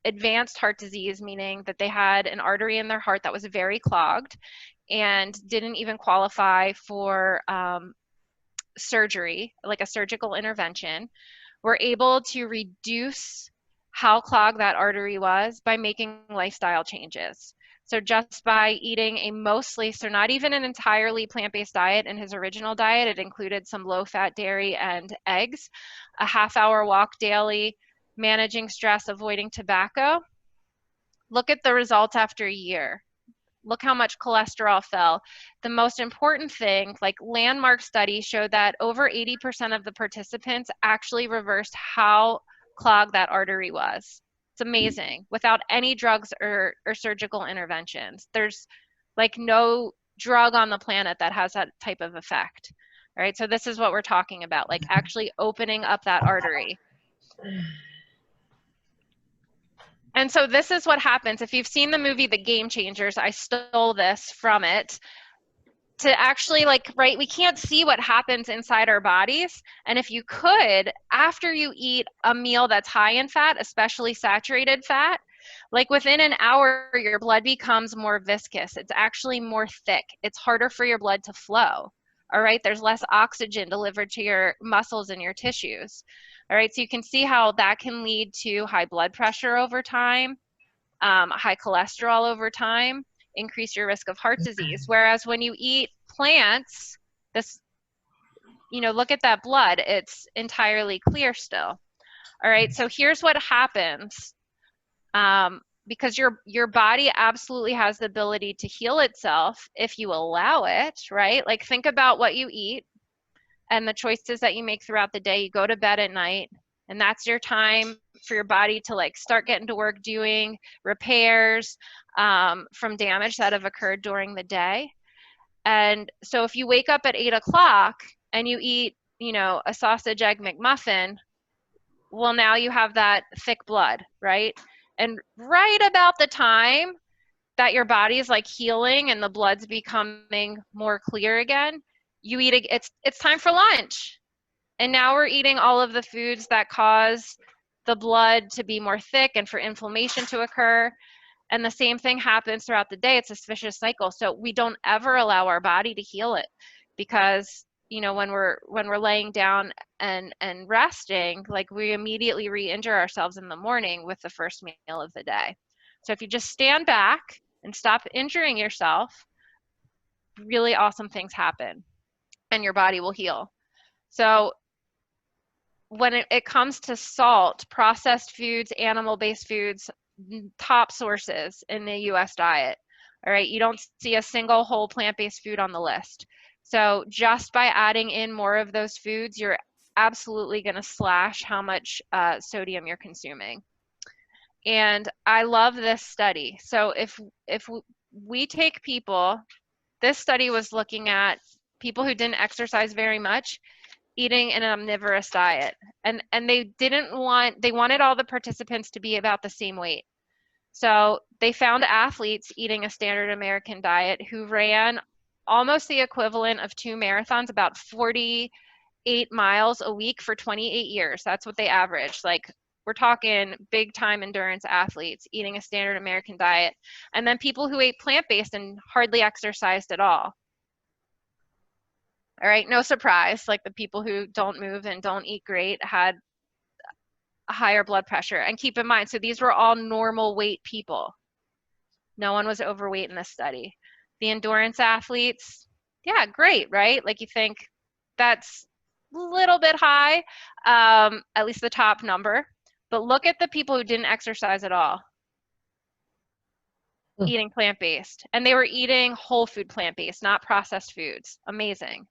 advanced heart disease, meaning that they had an artery in their heart that was very clogged and didn't even qualify for surgery, like a surgical intervention, were able to reduce how clogged that artery was by making lifestyle changes. So just by eating a mostly, so not even an entirely plant-based diet in his original diet, it included some low-fat dairy and eggs, a half-hour walk daily, managing stress, avoiding tobacco. Look at the results after a year. Look how much cholesterol fell. The most important thing, like landmark studies showed that over 80% of the participants actually reversed how clogged that artery was. It's amazing, without any drugs or surgical interventions. There's like no drug on the planet that has that type of effect. All right, so this is what we're talking about, like actually opening up that artery. And so this is what happens. If you've seen the movie The Game Changers, I stole this from it. To actually, like, right, we can't see what happens inside our bodies. And if you could, after you eat a meal that's high in fat, especially saturated fat, like within an hour, your blood becomes more viscous. It's actually more thick. It's harder for your blood to flow. All right, there's less oxygen delivered to your muscles and your tissues. All right, so you can see how that can lead to high blood pressure over time, high cholesterol over time, increase your risk of heart disease. Whereas when you eat plants, this, you know, look at that blood, it's entirely clear still. All right, so here's what happens. Because your body absolutely has the ability to heal itself if you allow it, right? Like, think about what you eat and the choices that you make throughout the day. You go to bed at night, and that's your time for your body to like start getting to work doing repairs from damage that have occurred during the day. And so if you wake up at 8 o'clock and you eat, you know, a sausage egg McMuffin, well, now you have that thick blood, right? And right about the time that your body's like healing and the blood's becoming more clear again, you eat it's time for lunch. And now we're eating all of the foods that cause the blood to be more thick and for inflammation to occur. And the same thing happens throughout the day. It's a vicious cycle. So we don't ever allow our body to heal it, because you know, when we're laying down and resting, like we immediately re-injure ourselves in the morning with the first meal of the day. So if you just stand back and stop injuring yourself, really awesome things happen and your body will heal. So when it comes to salt, processed foods, animal-based foods, top sources in the US diet. All right, you don't see a single whole plant-based food on the list. So just by adding in more of those foods, you're absolutely going to slash how much sodium you're consuming. And I love this study. So if we take people, this study was looking at people who didn't exercise very much, eating an omnivorous diet. And they wanted all the participants to be about the same weight. So they found athletes eating a standard American diet who ran almost the equivalent of 2 marathons, about 48 miles a week for 28 years. That's what they averaged. Like, we're talking big time endurance athletes eating a standard American diet. And then people who ate plant-based and hardly exercised at all. All right, no surprise, like the people who don't move and don't eat great had a higher blood pressure. And keep in mind, so these were all normal weight people. No one was overweight in this study. The endurance athletes, yeah, great, right? Like you think that's a little bit high, at least the top number. But look at the people who didn't exercise at all, eating plant-based. And they were eating whole food plant-based, not processed foods. Amazing.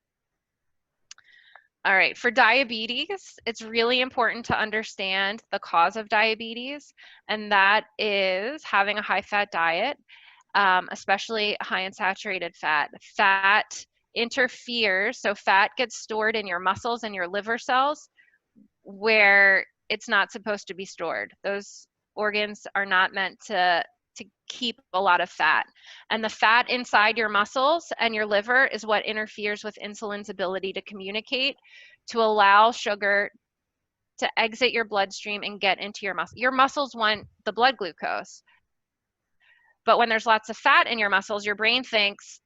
All right, for diabetes, it's really important to understand the cause of diabetes, and that is having a high-fat diet, especially high in saturated fat. Fat interferes, so fat gets stored in your muscles and your liver cells where it's not supposed to be stored. Those organs are not meant to keep a lot of fat. And the fat inside your muscles and your liver is what interferes with insulin's ability to communicate, to allow sugar to exit your bloodstream and get into your muscle. Your muscles want the blood glucose. But when there's lots of fat in your muscles, your brain thinks,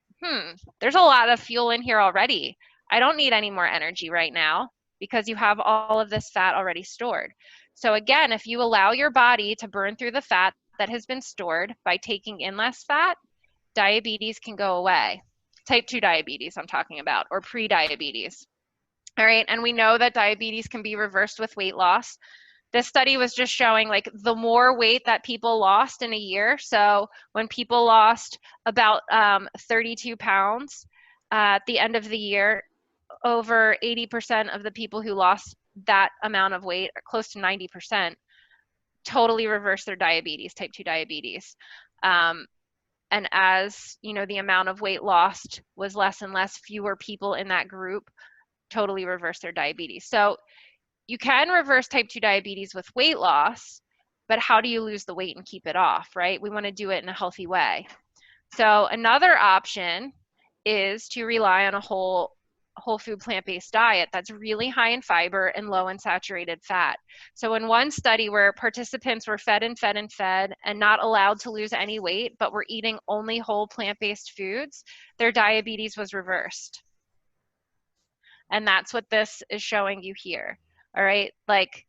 there's a lot of fuel in here already. I don't need any more energy right now, because you have all of this fat already stored. So again, if you allow your body to burn through the fat that has been stored by taking in less fat, diabetes can go away. Type 2 diabetes I'm talking about, or pre-diabetes. All right, and we know that diabetes can be reversed with weight loss. This study was just showing like the more weight that people lost in a year. So when people lost about 32 pounds at the end of the year, over 80% of the people who lost that amount of weight, or close to 90%, totally reversed their diabetes, type 2 diabetes. And as you know, the amount of weight lost was less and less, fewer people in that group totally reversed their diabetes. So you can reverse type 2 diabetes with weight loss, but how do you lose the weight and keep it off, right? We want to do it in a healthy way. So another option is to rely on a whole food plant-based diet that's really high in fiber and low in saturated fat. So in one study where participants were fed and fed and fed and not allowed to lose any weight, but were eating only whole plant-based foods, their diabetes was reversed. And that's what this is showing you here. All right, like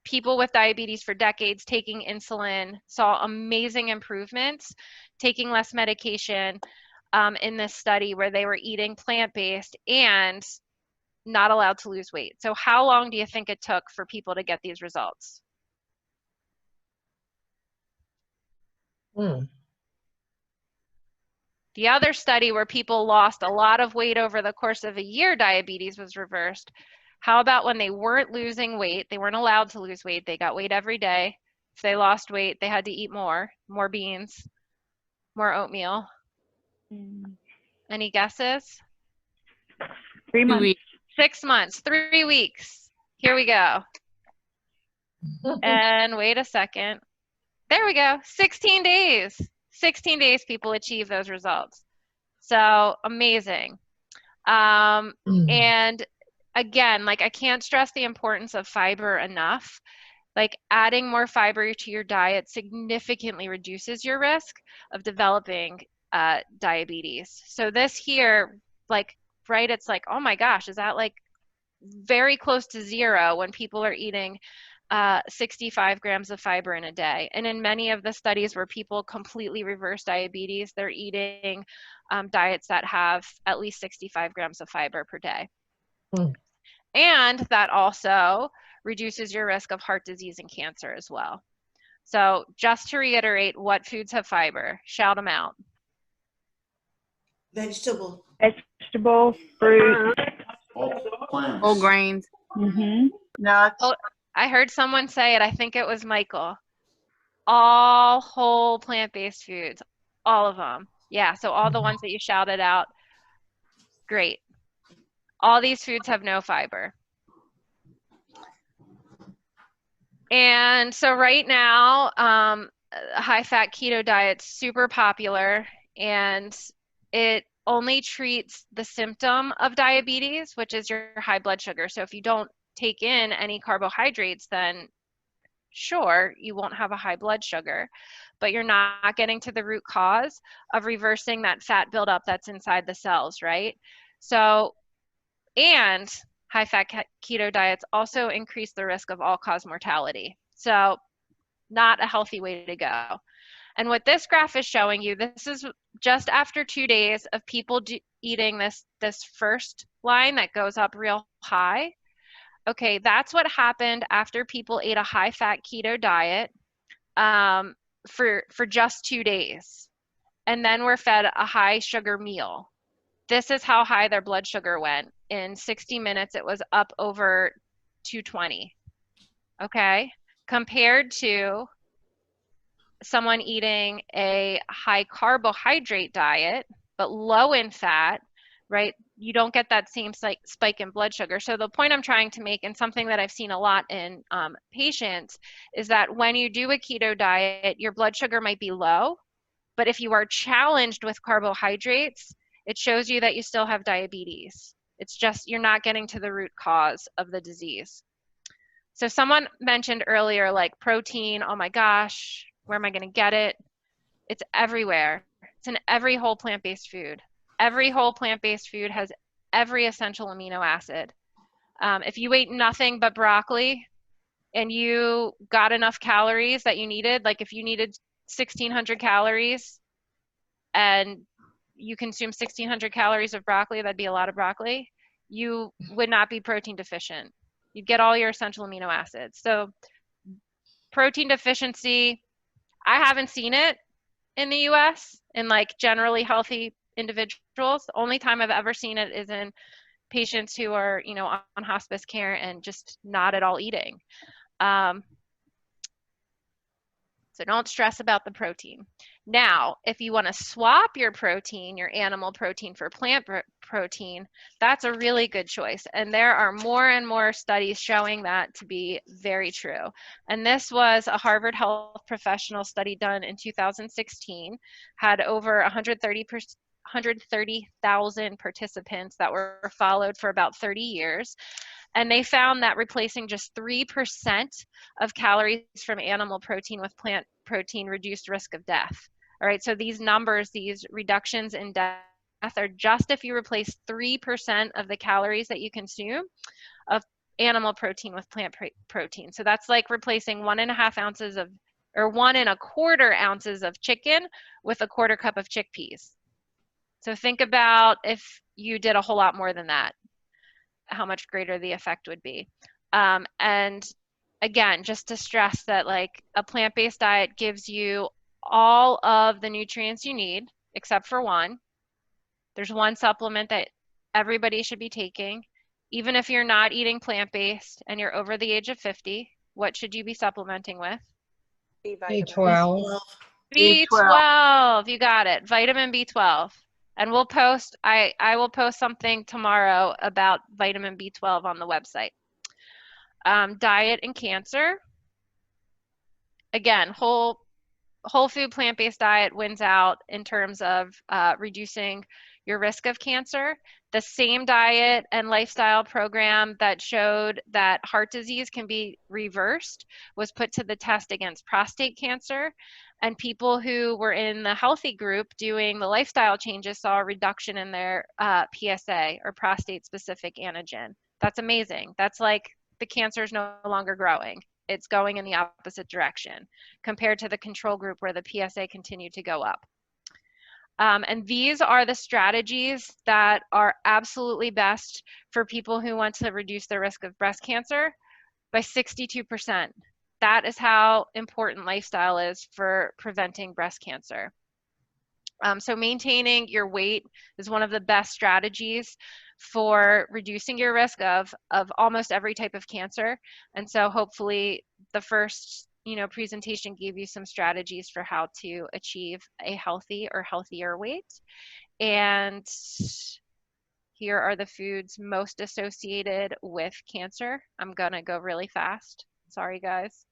people with diabetes for decades taking insulin saw amazing improvements, taking less medication in this study where they were eating plant-based and not allowed to lose weight. So how long do you think it took for people to get these results? The other study where people lost a lot of weight over the course of a year, diabetes was reversed. How about when they weren't losing weight, they weren't allowed to lose weight, they got weight every day. If they lost weight, they had to eat more beans, more oatmeal. Any guesses? 3 months. 6 months, 3 weeks. Here we go. And wait a second. There we go. 16 days. 16 days people achieve those results. So amazing. And again, like I can't stress the importance of fiber enough. Like adding more fiber to your diet significantly reduces your risk of developing diabetes. So this here, like, right, it's like, oh my gosh, is that like very close to zero when people are eating 65 grams of fiber in a day. And in many of the studies where people completely reverse diabetes, they're eating diets that have at least 65 grams of fiber per day. And that also reduces your risk of heart disease and cancer as well. So just to reiterate, what foods have fiber? Shout them out. Vegetable. Vegetable, fruit, Whole grains. Nuts. Oh, I heard someone say it. I think it was Michael. All whole plant-based foods, all of them. Yeah, so all the ones that you shouted out, great. All these foods have no fiber. And so right now, high-fat keto diet's super popular, and it only treats the symptom of diabetes, which is your high blood sugar. So if you don't take in any carbohydrates, then sure, you won't have a high blood sugar, but you're not getting to the root cause of reversing that fat buildup that's inside the cells, right? So, and high-fat keto diets also increase the risk of all-cause mortality. So not a healthy way to go. And what this graph is showing you, this is just after 2 days of people eating this first line that goes up real high. Okay, that's what happened after people ate a high-fat keto diet for just 2 days. And then were fed a high-sugar meal. This is how high their blood sugar went. In 60 minutes, it was up over 220, okay? Compared to someone eating a high carbohydrate diet, but low in fat, right? You don't get that same spike in blood sugar. So the point I'm trying to make, and something that I've seen a lot in patients, is that when you do a keto diet, your blood sugar might be low, but if you are challenged with carbohydrates, it shows you that you still have diabetes. It's just you're not getting to the root cause of the disease. So someone mentioned earlier, like protein, oh my gosh, where am I gonna get it? It's everywhere. It's in every whole plant-based food. Every whole plant-based food has every essential amino acid. If you ate nothing but broccoli and you got enough calories that you needed, like if you needed 1,600 calories and you consume 1,600 calories of broccoli, that'd be a lot of broccoli, you would not be protein deficient. You'd get all your essential amino acids. So protein deficiency, I haven't seen it in the US in like generally healthy individuals. The only time I've ever seen it is in patients who are, you know, on hospice care and just not at all eating. So don't stress about the protein. Now, if you want to swap your protein, your animal protein for plant protein, that's a really good choice. And there are more and more studies showing that to be very true. And this was a Harvard Health Professional study done in 2016, had over 130,000 participants that were followed for about 30 years. And they found that replacing just 3% of calories from animal protein with plant protein reduced risk of death. All right, so these numbers, these reductions in death are just if you replace 3% of the calories that you consume of animal protein with plant protein. So that's like replacing 1.5 ounces of, or 1.25 ounces of chicken with a 1/4 cup of chickpeas. So think about if you did a whole lot more than that, how much greater the effect would be. And again, just to stress that like a plant-based diet gives you all of the nutrients you need, except for one. There's one supplement that everybody should be taking. Even if you're not eating plant-based and you're over the age of 50, what should you be supplementing with? B12. B12, you got it, vitamin B12. And we'll post, I will post something tomorrow about vitamin B12 on the website. Diet and cancer. Again, whole whole food plant-based diet wins out in terms of reducing your risk of cancer. The same diet and lifestyle program that showed that heart disease can be reversed was put to the test against prostate cancer. And people who were in the healthy group doing the lifestyle changes saw a reduction in their PSA, or prostate-specific antigen. That's amazing. That's like the cancer is no longer growing. It's going in the opposite direction compared to the control group where the PSA continued to go up. And these are the strategies that are absolutely best for people who want to reduce their risk of breast cancer by 62%. That is how important lifestyle is for preventing breast cancer. So maintaining your weight is one of the best strategies for reducing your risk of almost every type of cancer. And so hopefully the first presentation gave you some strategies for how to achieve a healthy or healthier weight. And here are the foods most associated with cancer. I'm gonna go really fast. Sorry, guys.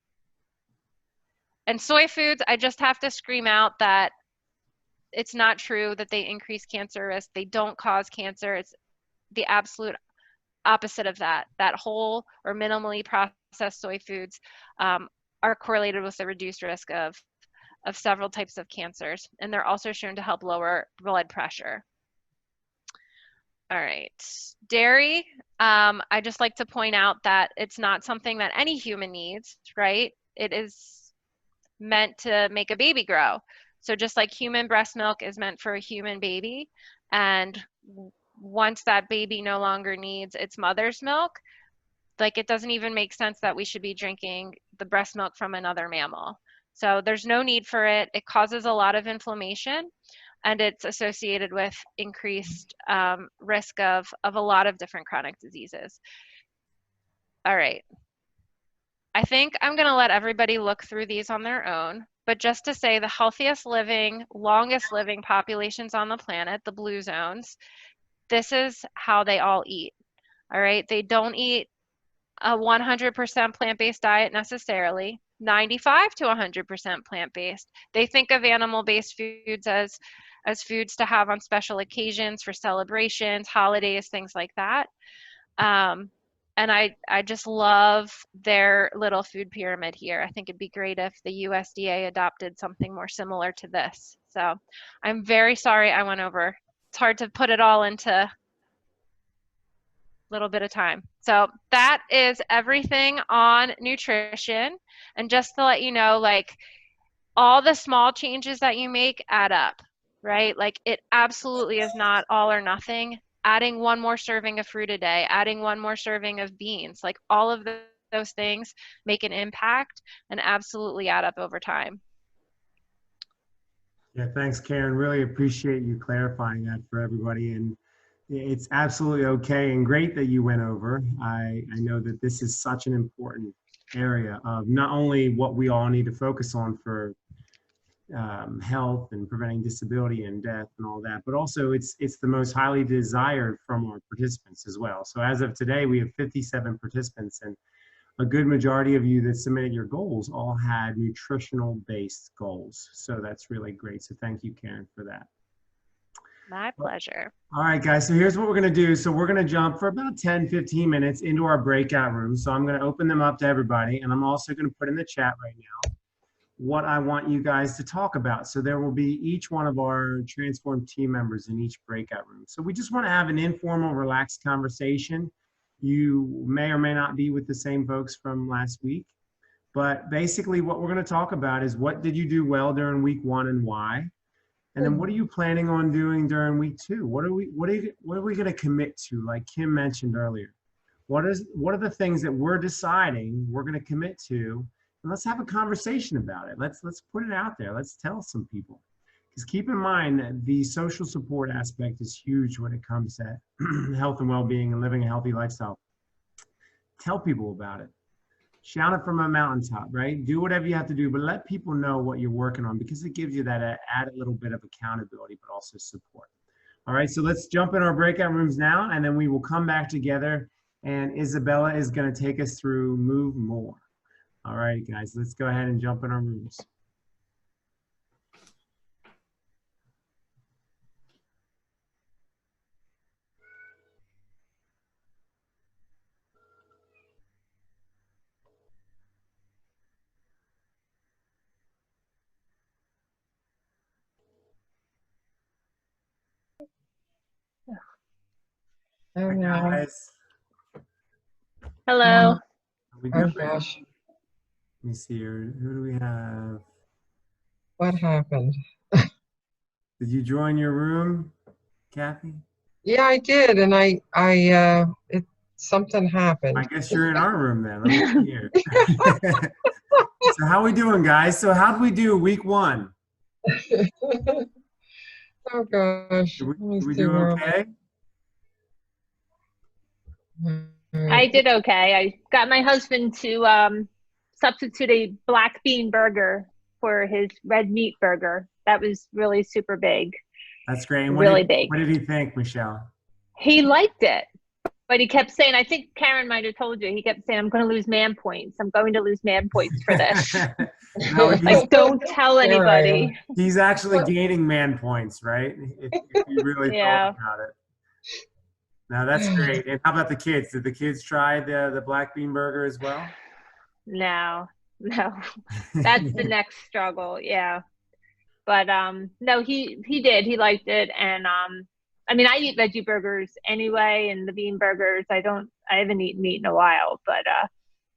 And soy foods, I just have to scream out that it's not true that they increase cancer risk. They don't cause cancer. It's the absolute opposite of that. That whole or minimally processed soy foods are correlated with the reduced risk of several types of cancers. And they're also shown to help lower blood pressure. All right, dairy, I just like to point out that it's not something that any human needs, right? It is meant to make a baby grow. So just like human breast milk is meant for a human baby, and once that baby no longer needs its mother's milk, like it doesn't even make sense that we should be drinking the breast milk from another mammal. So there's no need for it. It causes a lot of inflammation, and it's associated with increased risk of a lot of different chronic diseases. All right. I think I'm going to let everybody look through these on their own, but just to say the healthiest living, longest living populations on the planet, the blue zones, this is how they all eat. All right. They don't eat a 100% plant-based diet necessarily. 95 to 100% plant-based. They think of animal-based foods as foods to have on special occasions for celebrations, holidays, things like that. And I just love their little food pyramid here. I think it'd be great if the USDA adopted something more similar to this. So I'm very sorry I went over. It's hard to put it all into a little bit of time. So that is everything on nutrition. And just to let you know, like all the small changes that you make add up, right? Like it absolutely is not all or nothing. Adding one more serving of fruit a day, adding one more serving of beans, like all of those things make an impact and absolutely add up over time. Yeah, thanks, Karen. Really appreciate you clarifying that for everybody. And it's absolutely okay and great that you went over. I know that this is such an important area of not only what we all need to focus on for health and preventing disability and death and all that, but also it's the most highly desired from our participants as well. So as of today, we have 57 participants, and a good majority of you that submitted your goals all had nutritional based goals. So that's really great. So thank you, Karen, for that. My pleasure. All right, guys, so here's what we're going to do. So we're going to jump for about 10-15 minutes into our breakout room. So I'm going to open them up to everybody, and I'm also going to put in the chat right now what I want you guys to talk about. So there will be each one of our Transform team members in each breakout room. So we just want to have an informal, relaxed conversation. You may or may not be with the same folks from last week, but basically what we're going to talk about is what did you do well during week 1 and why? And then what are you planning on doing during week 2? What are we going to commit to, like Kim mentioned earlier? What are the things that we're deciding we're going to commit to? And let's have a conversation about it. Let's put it out there. Let's tell some people. Because keep in mind that the social support aspect is huge when it comes to health and well-being and living a healthy lifestyle. Tell people about it. Shout it from a mountaintop, right? Do whatever you have to do, but let people know what you're working on, because it gives you that added little bit of accountability, but also support. All right, so let's jump in our breakout rooms now, and then we will come back together, and Isabella is going to take us through Move More. All right, guys, let's go ahead and jump in our rooms. Oh, Hi, no. guys. Hello. Are we Oh, good? gosh. Let me see here. Who do we have? What happened? Did you join your room, Kathy? Yeah, I did. And something happened. I guess you're in our room then. Let me see here. So how we doing, guys? So how'd we do week 1? Oh, gosh. Did Let me we see do where okay? I did okay. I got my husband to substitute a black bean burger for his red meat burger. That was really super big. That's great. And Really big. What did he think, Michelle? He liked it, but he kept saying, I think Karen might have told you, he kept saying, I'm going to lose man points. I'm going to lose man points for this. No, Like, don't tell anybody. He's actually gaining man points, right? If you really Yeah. thought about it. No, that's great. And how about the kids? Did the kids try the black bean burger as well? No, that's the next struggle. Yeah. But no, he did. He liked it. And I mean, I eat veggie burgers anyway, and the bean burgers, I haven't eaten meat in a while, but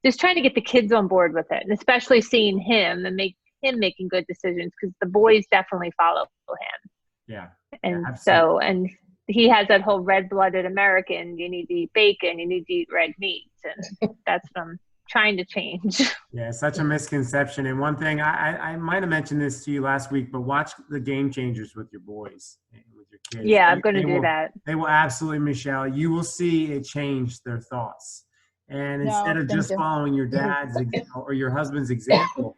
just trying to get the kids on board with it, and especially seeing him and making good decisions, because the boys definitely follow him. Yeah. And Yeah, so, and he has that whole red-blooded American, you need to eat bacon, you need to eat red meat, and that's what I'm trying to change. Yeah, such a misconception. And one thing, I might have mentioned this to you last week, but watch the Game Changers with your boys, with your kids. Yeah, I'm going to do that. They will absolutely, Michelle, you will see it change their thoughts. And instead of just following your dad's or your husband's example,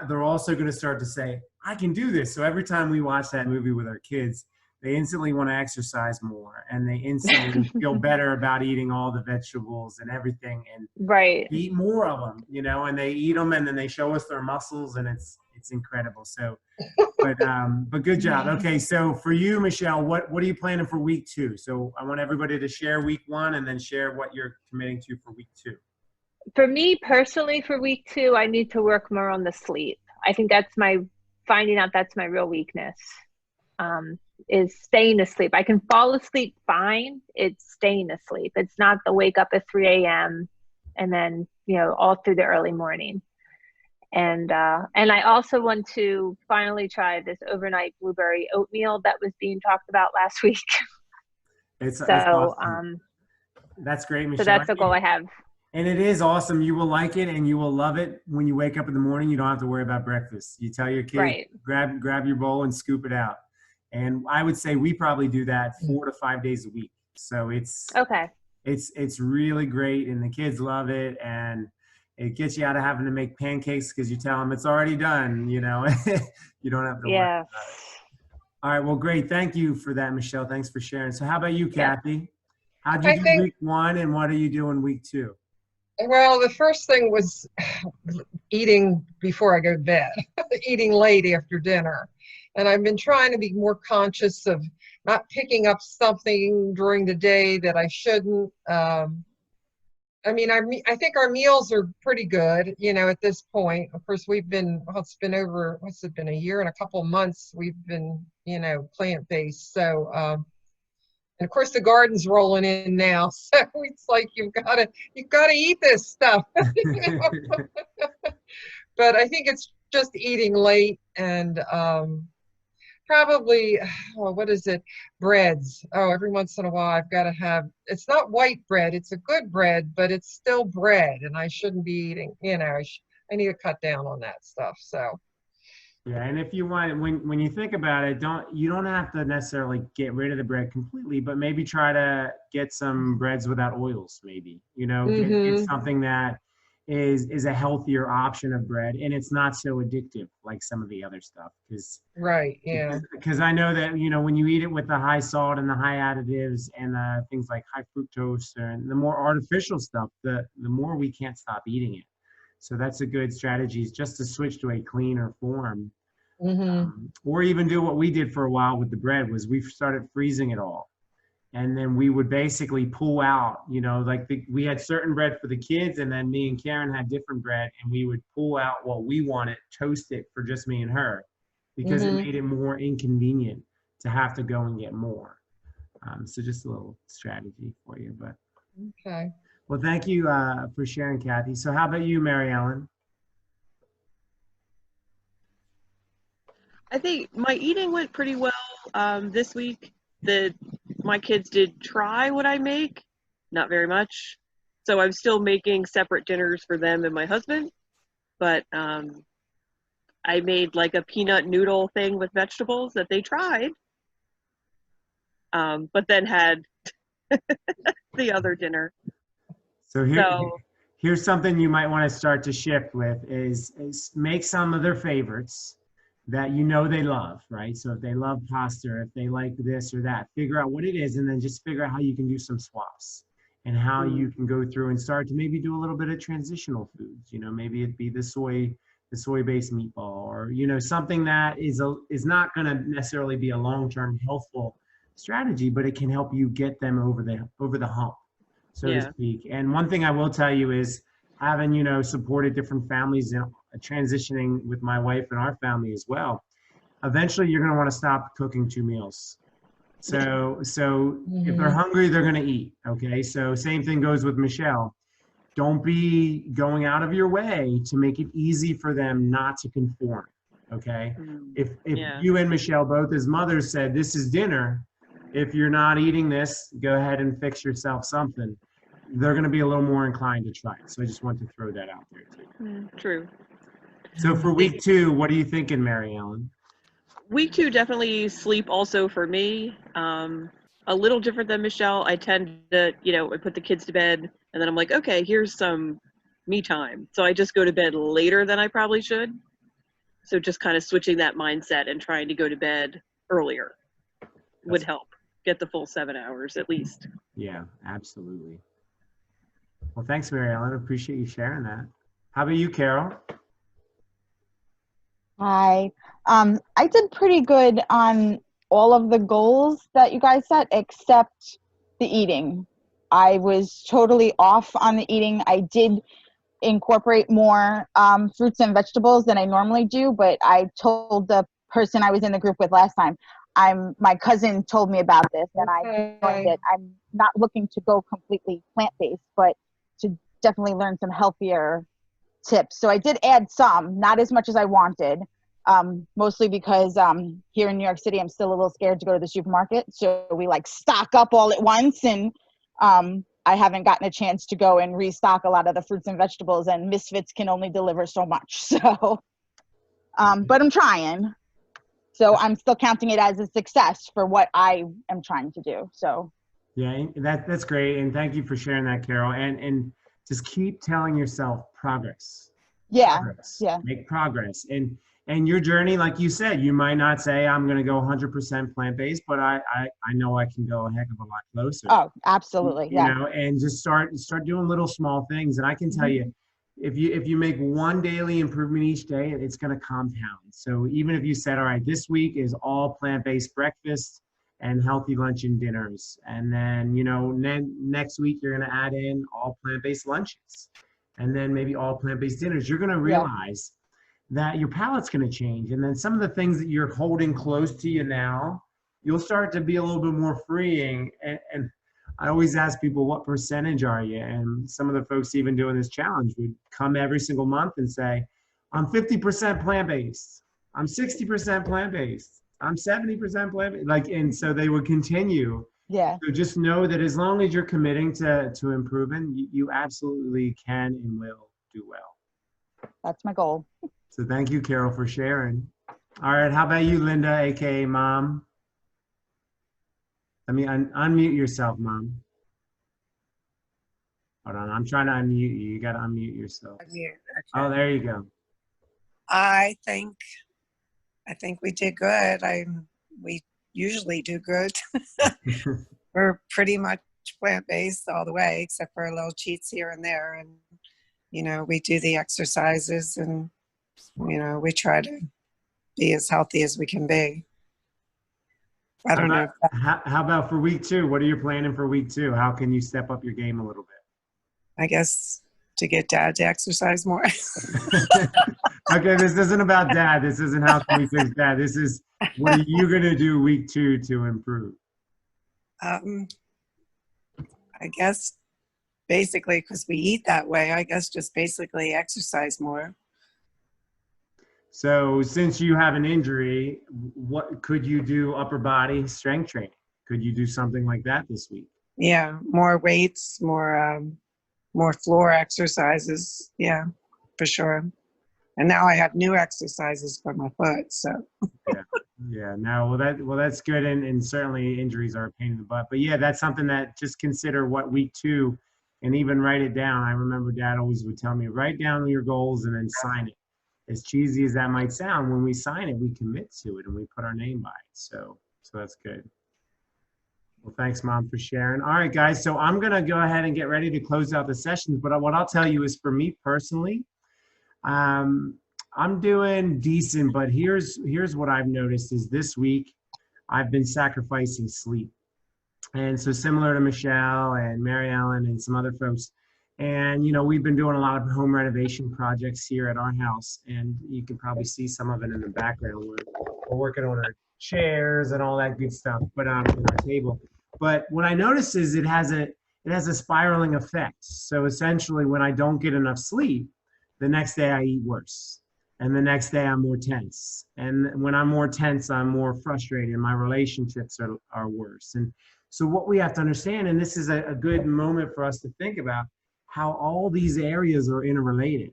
they're also going to start to say, I can do this. So every time we watch that movie with our kids, they instantly want to exercise more, and they instantly feel better about eating all the vegetables and everything, and eat more of them, and they eat them, and then they show us their muscles, and it's incredible. So, but good job. Okay. So for you, Michelle, what are you planning for week 2? So I want everybody to share week 1 and then share what you're committing to for week 2. For me personally, for week 2, I need to work more on the sleep. I think finding out that's my real weakness. Is staying asleep. I can fall asleep fine. It's staying asleep. It's not the wake up at 3 a.m. and then, all through the early morning. And I also want to finally try this overnight blueberry oatmeal that was being talked about last week. It's awesome. That's great, Michelle. So that's the goal I have. And it is awesome. You will like it and you will love it. When you wake up in the morning, you don't have to worry about breakfast. You tell your kid, grab your bowl and scoop it out. And I would say we probably do that 4 to 5 days a week. So it's really great, and the kids love it, and it gets you out of having to make pancakes because you tell them it's already done. You don't have to worry about it. All right, well, great. Thank you for that, Michelle. Thanks for sharing. So how about you, Kathy? How'd you do week 1, and what are you doing week 2? Well, the first thing was eating before I go to bed, eating late after dinner. And I've been trying to be more conscious of not picking up something during the day that I shouldn't. I think our meals are pretty good, at this point. Of course, it's been a year and a couple of months we've been, plant-based. So, and of course the garden's rolling in now. So it's like, you've got to eat this stuff. But I think it's just eating late and, probably, breads. Every once in a while I've got to have, it's not white bread, it's a good bread, but it's still bread, and I shouldn't be eating, I need to cut down on that stuff, so. Yeah, and if you want, when you think about it, you don't have to necessarily get rid of the bread completely, but maybe try to get some breads without oils, maybe, get something that is a healthier option of bread, and it's not so addictive like some of the other stuff. Because I know that when you eat it with the high salt and the high additives and things like high fructose and the more artificial stuff, the more we can't stop eating it. So that's a good strategy, is just to switch to a cleaner form. Or even do what we did for a while with the bread, was we started freezing it all. And then we would basically pull out, we had certain bread for the kids, and then me and Karen had different bread, and we would pull out what we wanted, toast it for just me and her, because it made it more inconvenient to have to go and get more. So just a little strategy for you. But Okay. well, thank you for sharing, Kathy. So how about you, Mary Ellen? I think my eating went pretty well this week. My kids did try what I make, not very much. So I'm still making separate dinners for them and my husband. But I made like a peanut noodle thing with vegetables that they tried, but then had the other dinner. So here's something you might want to start to shift with is make some of their favorites that you know they love, right? So if they love pasta, if they like this or that, figure out what it is, and then just figure out how you can do some swaps and how you can go through and start to maybe do a little bit of transitional foods. You know, maybe it'd be the soy-based meatball, or you know, something that is not going to necessarily be a long-term healthful strategy, but it can help you get them over the hump, so to speak. And one thing I will tell you is having, you know, supported different families and transitioning with my wife and our family as well. Eventually, you're going to want to stop cooking 2 meals. So if they're hungry, they're going to eat. Okay. So same thing goes with Michelle. Don't be going out of your way to make it easy for them not to conform. Okay. If you and Michelle both as mothers said, this is dinner, if you're not eating this, go ahead and fix yourself something. They're going to be a little more inclined to try it. So I just want to throw that out there too. True. So for week 2, what are you thinking, Mary Ellen? Week 2, definitely sleep also for me. A little different than Michelle. I tend to, you know, I put the kids to bed and then I'm like, okay, here's some me time. So I just go to bed later than I probably should. So just kind of switching that mindset and trying to go to bed earlier would help get the full 7 hours at least. Yeah, absolutely. Well, thanks, Mary Ellen. I appreciate you sharing that. How about you, Carol? Hi. I did pretty good on all of the goals that you guys set, except the eating. I was totally off on the eating. I did incorporate more fruits and vegetables than I normally do, but I told the person I was in the group with last time, my cousin told me about this, and I joined it. I'm not looking to go completely plant-based, but to definitely learn some healthier tips. So I did add some, not as much as I wanted, mostly because here in New York City, I'm still a little scared to go to the supermarket. So we like stock up all at once, and I haven't gotten a chance to go and restock a lot of the fruits and vegetables, and Misfits can only deliver so much. So, but I'm trying. So I'm still counting it as a success for what I am trying to do. So. Yeah, that's great. And thank you for sharing that, Carol. And just keep telling yourself progress. Yeah. Progress. Yeah. Make progress. And your journey, like you said, you might not say I'm going to go 100% plant-based, but I know I can go a heck of a lot closer. Oh, absolutely. You know, and just start doing little small things. And I can tell you, if you make one daily improvement each day, it's going to compound. So even if you said, all right, this week is all plant-based breakfast and healthy lunch and dinners, and then, you know, next week you're going to add in all plant-based lunches, and then maybe all plant-based dinners, you're going to realize that your palate's going to change. And then some of the things that you're holding close to you now, you'll start to be a little bit more freeing. And I always ask people, what percentage are you? And some of the folks even doing this challenge would come every single month and say, I'm 50% plant-based. I'm 60% plant-based. I'm 70% plant-based. Like, and so they would continue. Yeah. So just know that as long as you're committing to improving, you absolutely can and will do well. That's my goal. So thank you, Carol, for sharing. All right, how about you, Linda, AKA Mom? Let me unmute yourself, Mom. Hold on, I'm trying to unmute you. You got to unmute yourself. Oh, there you go. I think we did good. We usually do good. We're pretty much plant-based all the way, except for little cheats here and there. And, you know, we do the exercises and, you know, we try to be as healthy as we can be. I don't know. How about for week 2? What are you planning for week 2? How can you step up your game a little bit? I guess to get Dad to exercise more. Okay, this isn't about Dad. This isn't how can we fix Dad. This is what are you going to do week 2 to improve? I guess basically because we eat that way, I guess just basically exercise more. So since you have an injury, what could you do? Upper body strength training? Could you do something like that this week? Yeah, more weights, more floor exercises. Yeah, for sure. And now I have new exercises for my foot. So Yeah, no, that's good, and certainly injuries are a pain in the butt. But yeah, that's something that just consider what week 2, and even write it down. I remember Dad always would tell me, write down your goals and then sign it. As cheesy as that might sound, when we sign it, we commit to it and we put our name by it. So that's good. Well, thanks, Mom, for sharing. All right, guys. So I'm gonna go ahead and get ready to close out the sessions. But what I'll tell you is, for me personally, I'm doing decent, but here's what I've noticed is this week I've been sacrificing sleep. And so similar to Michelle and Mary Ellen and some other folks, and we've been doing a lot of home renovation projects here at our house, and you can probably see some of it in the background. We're working on our chairs and all that good stuff, but on our table. But what I notice is it has a spiraling effect. So essentially, when I don't get enough sleep, the next day I eat worse. And the next day I'm more tense. And when I'm more tense, I'm more frustrated. My relationships are worse. And so what we have to understand, and this is a good moment for us to think about, how all these areas are interrelated,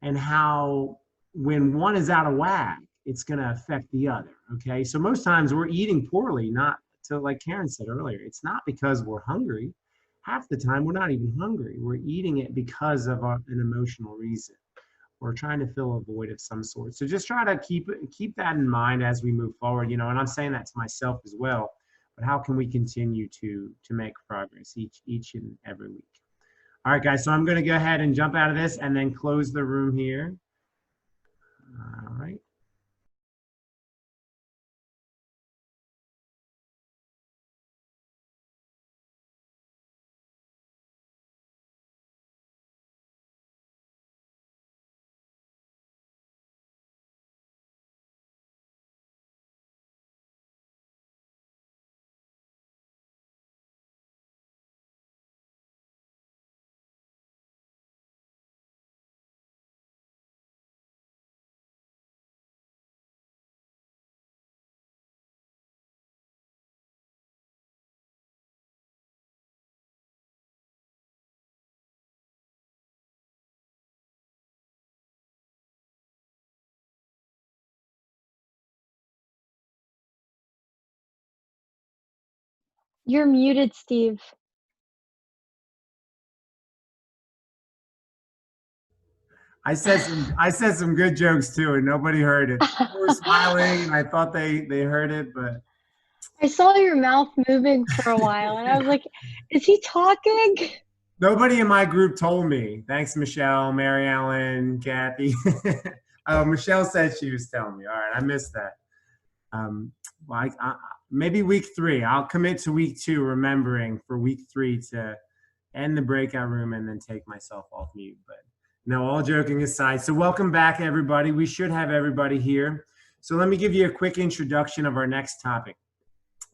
and how when one is out of whack, it's going to affect the other. Okay. So most times we're eating poorly, not to, like Karen said earlier, it's not because we're hungry. Half the time we're not even hungry. We're eating it because of an emotional reason. We're trying to fill a void of some sort. So just try to keep that in mind as we move forward, and I'm saying that to myself as well, but how can we continue to make progress each and every week? All right, guys, so I'm going to go ahead and jump out of this and then close the room here. All right. You're muted, Steve. I said some good jokes too, and nobody heard it. People were smiling, and I thought they heard it, but I saw your mouth moving for a while, and I was like, is he talking? nobody in my group told me. Thanks, Michelle, Mary Ellen, Kathy. Michelle said she was telling me. All right, I missed that. Well, maybe week 3. I'll commit to week 2, remembering for week 3 to end the breakout room and then take myself off mute. But no, all joking aside. So welcome back, everybody. We should have everybody here. So let me give you a quick introduction of our next topic.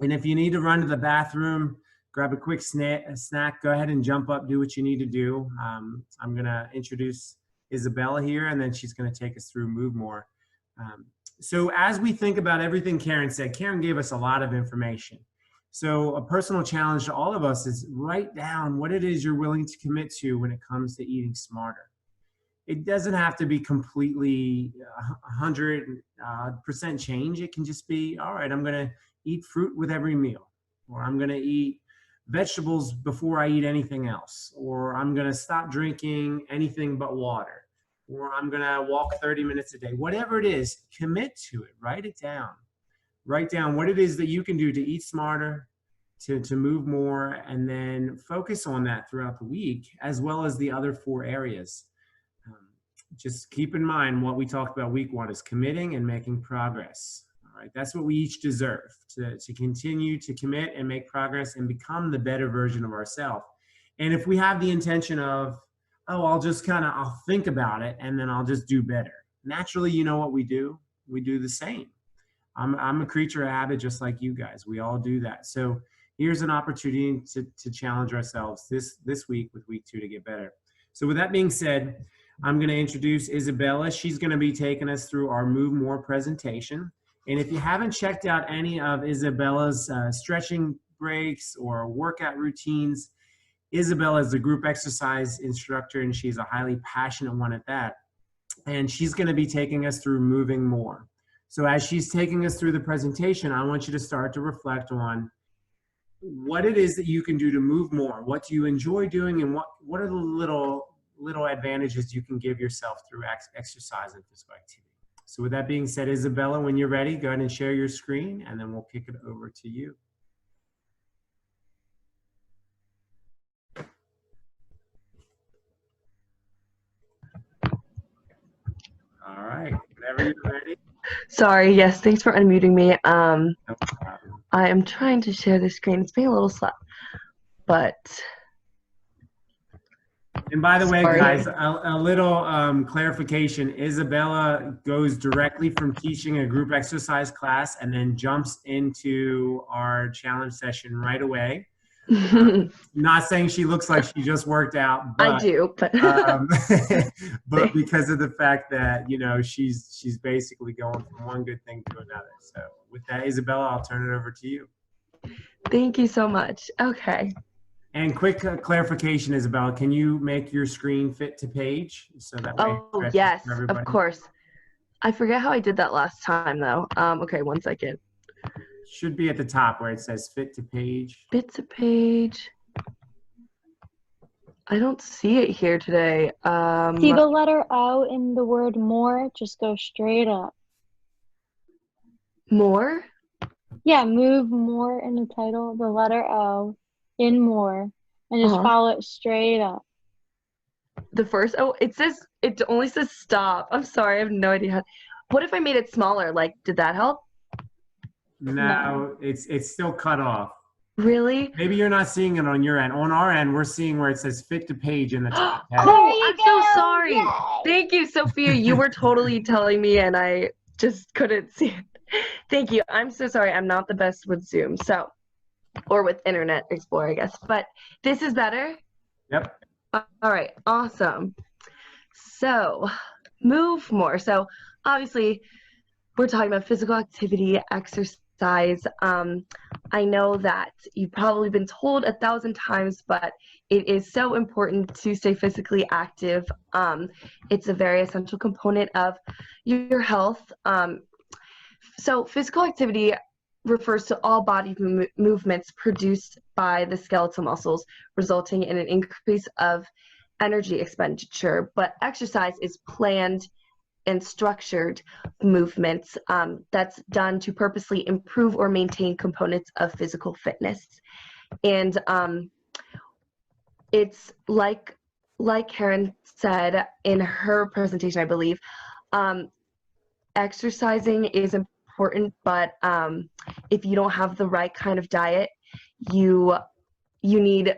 And if you need to run to the bathroom, grab a quick snack, go ahead and jump up, do what you need to do. I'm going to introduce Isabella here, and then she's going to take us through Move More. So as we think about everything Karen said, Karen gave us a lot of information. So a personal challenge to all of us is write down what it is you're willing to commit to when it comes to eating smarter. It doesn't have to be completely 100% change. It can just be, all right, I'm going to eat fruit with every meal, or I'm going to eat vegetables before I eat anything else, or I'm going to stop drinking anything but water, or I'm going to walk 30 minutes a day. Whatever it is, commit to it. Write it down. Write down what it is that you can do to eat smarter, to move more, and then focus on that throughout the week, as well as the other 4 areas. Just keep in mind what we talked about week 1 is committing and making progress. All right, that's what we each deserve, to continue to commit and make progress and become the better version of ourselves. And if we have the intention of, oh, I'll think about it and then I'll just do better. Naturally, you know what we do? We do the same. I'm a creature of habit just like you guys. We all do that. So, here's an opportunity to challenge ourselves this week with week 2 to get better. So with that being said, I'm going to introduce Isabella. She's going to be taking us through our Move More presentation. And if you haven't checked out any of Isabella's stretching breaks or workout routines, Isabella is a group exercise instructor, and she's a highly passionate one at that. And she's going to be taking us through moving more. So as she's taking us through the presentation, I want you to start to reflect on what it is that you can do to move more. What do you enjoy doing, and what are the little advantages you can give yourself through exercise and physical activity. So with that being said, Isabella, when you're ready, go ahead and share your screen, and then we'll kick it over to you. All right, whenever you're ready. Sorry, yes, thanks for unmuting me. No problem. I am trying to share the screen. It's being a little slow, but... And by the way, Sorry. guys, a little clarification. Isabella goes directly from teaching a group exercise class and then jumps into our challenge session right away. Not saying she looks like she just worked out, but I do, but but because of the fact that, you know, she's basically going from one good thing to another. So with that, Isabella, I'll turn it over to you. Thank you so much. Okay. And quick clarification, Isabella, can you make your screen fit to page so that way it Oh, stretches yes, for everybody? of course. I forget how I did that last time, though. Okay, 1 second. Should be at the top where it says fit to page. Fit to page. I don't see it here today. See the letter O in the word more? Just go straight up. More? Yeah, move more in the title, the letter O in more, and just follow it straight up. The first, oh, it only says stop. I'm sorry, I have no idea how. What if I made it smaller? Like, did that help? No, it's still cut off. Really? Maybe you're not seeing it on your end. On our end, we're seeing where it says fit to page in the top. Oh, I'm so sorry. Thank you, Sophia. You were totally telling me, and I just couldn't see it. Thank you. I'm so sorry. I'm not the best with Zoom, or with Internet Explorer, I guess. But this is better? Yep. All right. Awesome. So, move more. So, obviously, we're talking about physical activity, exercise. I know that you've probably been told 1,000 times, but it is so important to stay physically active. It's a very essential component of your health. So physical activity refers to all body movements produced by the skeletal muscles, resulting in an increase of energy expenditure. But exercise is planned and structured movements that's done to purposely improve or maintain components of physical fitness. And it's like Karen said in her presentation, I believe, exercising is important, but if you don't have the right kind of diet, you need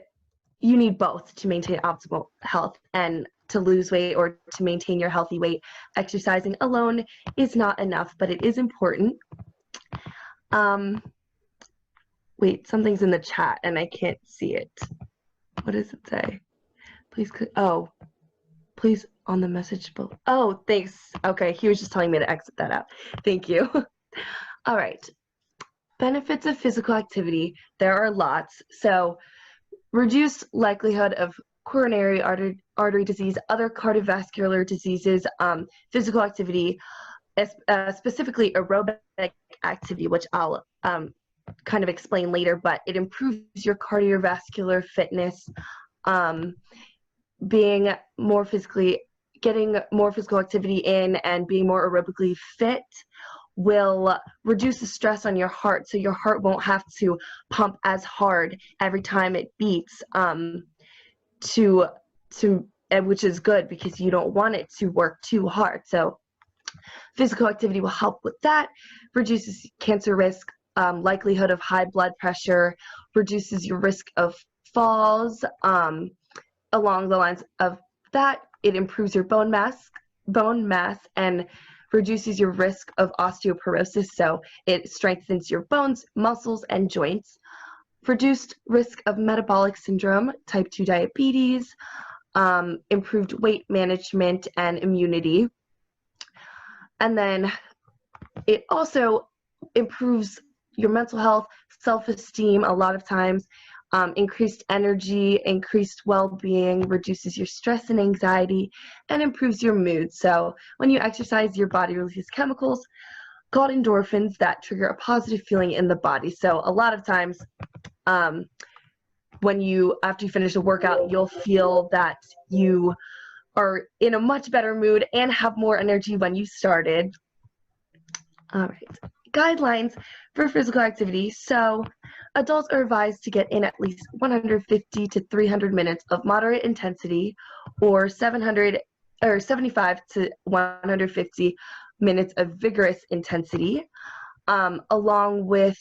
both to maintain optimal health. And to lose weight or to maintain your healthy weight, exercising alone is not enough, but it is important. Wait, something's in the chat and I can't see it. What does it say? Please, please on the message below. Oh, thanks. Okay, he was just telling me to exit that out. Thank you. All right. Benefits of physical activity. There are lots. So, reduced likelihood of coronary artery disease, other cardiovascular diseases, physical activity, specifically aerobic activity, which I'll kind of explain later, but it improves your cardiovascular fitness. Getting more physical activity in and being more aerobically fit will reduce the stress on your heart, so your heart won't have to pump as hard every time it beats, which is good because you don't want it to work too hard. So physical activity will help with that, reduces cancer risk, likelihood of high blood pressure, reduces your risk of falls. Along the lines of that, it improves your bone mass and reduces your risk of osteoporosis, so it strengthens your bones, muscles, and joints. reduced risk of metabolic syndrome, type 2 diabetes, improved weight management and immunity. And then it also improves your mental health, self-esteem a lot of times, increased energy, increased well-being, reduces your stress and anxiety, and improves your mood. So when you exercise, your body releases chemicals called endorphins that trigger a positive feeling in the body. So a lot of times after you finish a workout, you'll feel that you are in a much better mood and have more energy when you started. All right, guidelines for physical activity. So adults are advised to get in at least 150 to 300 minutes of moderate intensity, or 75 to 150 minutes of vigorous intensity, along with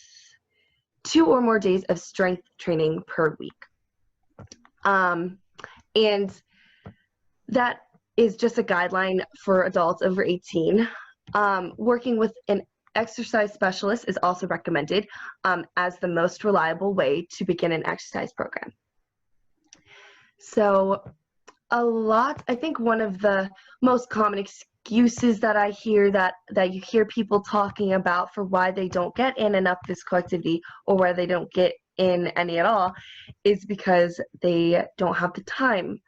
2 or more days of strength training per week. And that is just a guideline for adults over 18. Working with an exercise specialist is also recommended as the most reliable way to begin an exercise program. So I think one of the most common excuses that I hear that you hear people talking about for why they don't get in enough physical activity, or why they don't get in any at all, is because they don't have the time.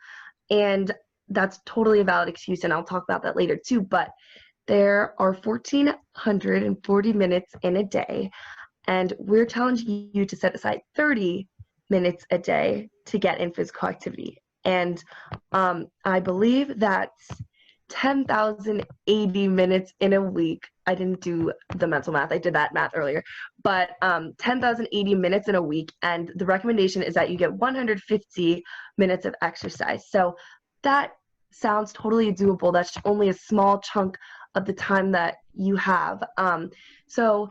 And that's totally a valid excuse, and I'll talk about that later too. But there are 1,440 minutes in a day, and we're challenging you to set aside 30 minutes a day to get in physical activity. And I believe that's 10,080 minutes in a week. I didn't do the mental math. I did that math earlier. But 10,080 minutes in a week, and the recommendation is that you get 150 minutes of exercise. So that sounds totally doable. That's only a small chunk of the time that you have. So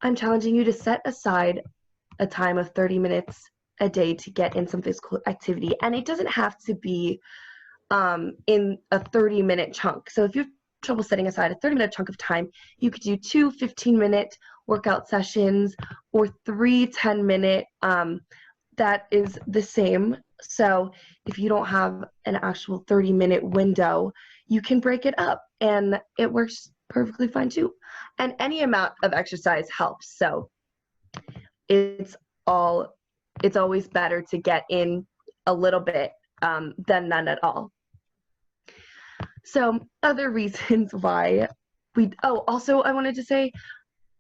I'm challenging you to set aside a time of 30 minutes a day to get in some physical activity. And it doesn't have to be in a 30-minute chunk. So if you have trouble setting aside a 30-minute chunk of time, you could do 2 15-minute workout sessions or 3 10-minute. That is the same. So if you don't have an actual 30-minute window, you can break it up, and it works perfectly fine too. And any amount of exercise helps. So it's always better to get in a little bit than none at all. So other reasons why also I wanted to say,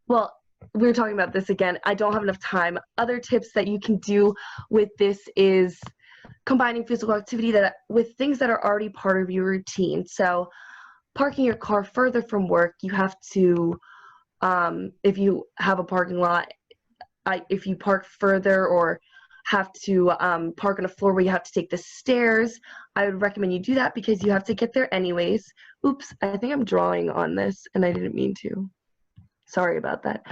well, we were talking about this again. I don't have enough time. Other tips that you can do with this is combining physical activity with things that are already part of your routine. So parking your car further from work, you have to, if you have a parking lot, if you park further or have to park on a floor where you have to take the stairs, I would recommend you do that because you have to get there anyways. Oops, I think I'm drawing on this and I didn't mean to. Sorry about that.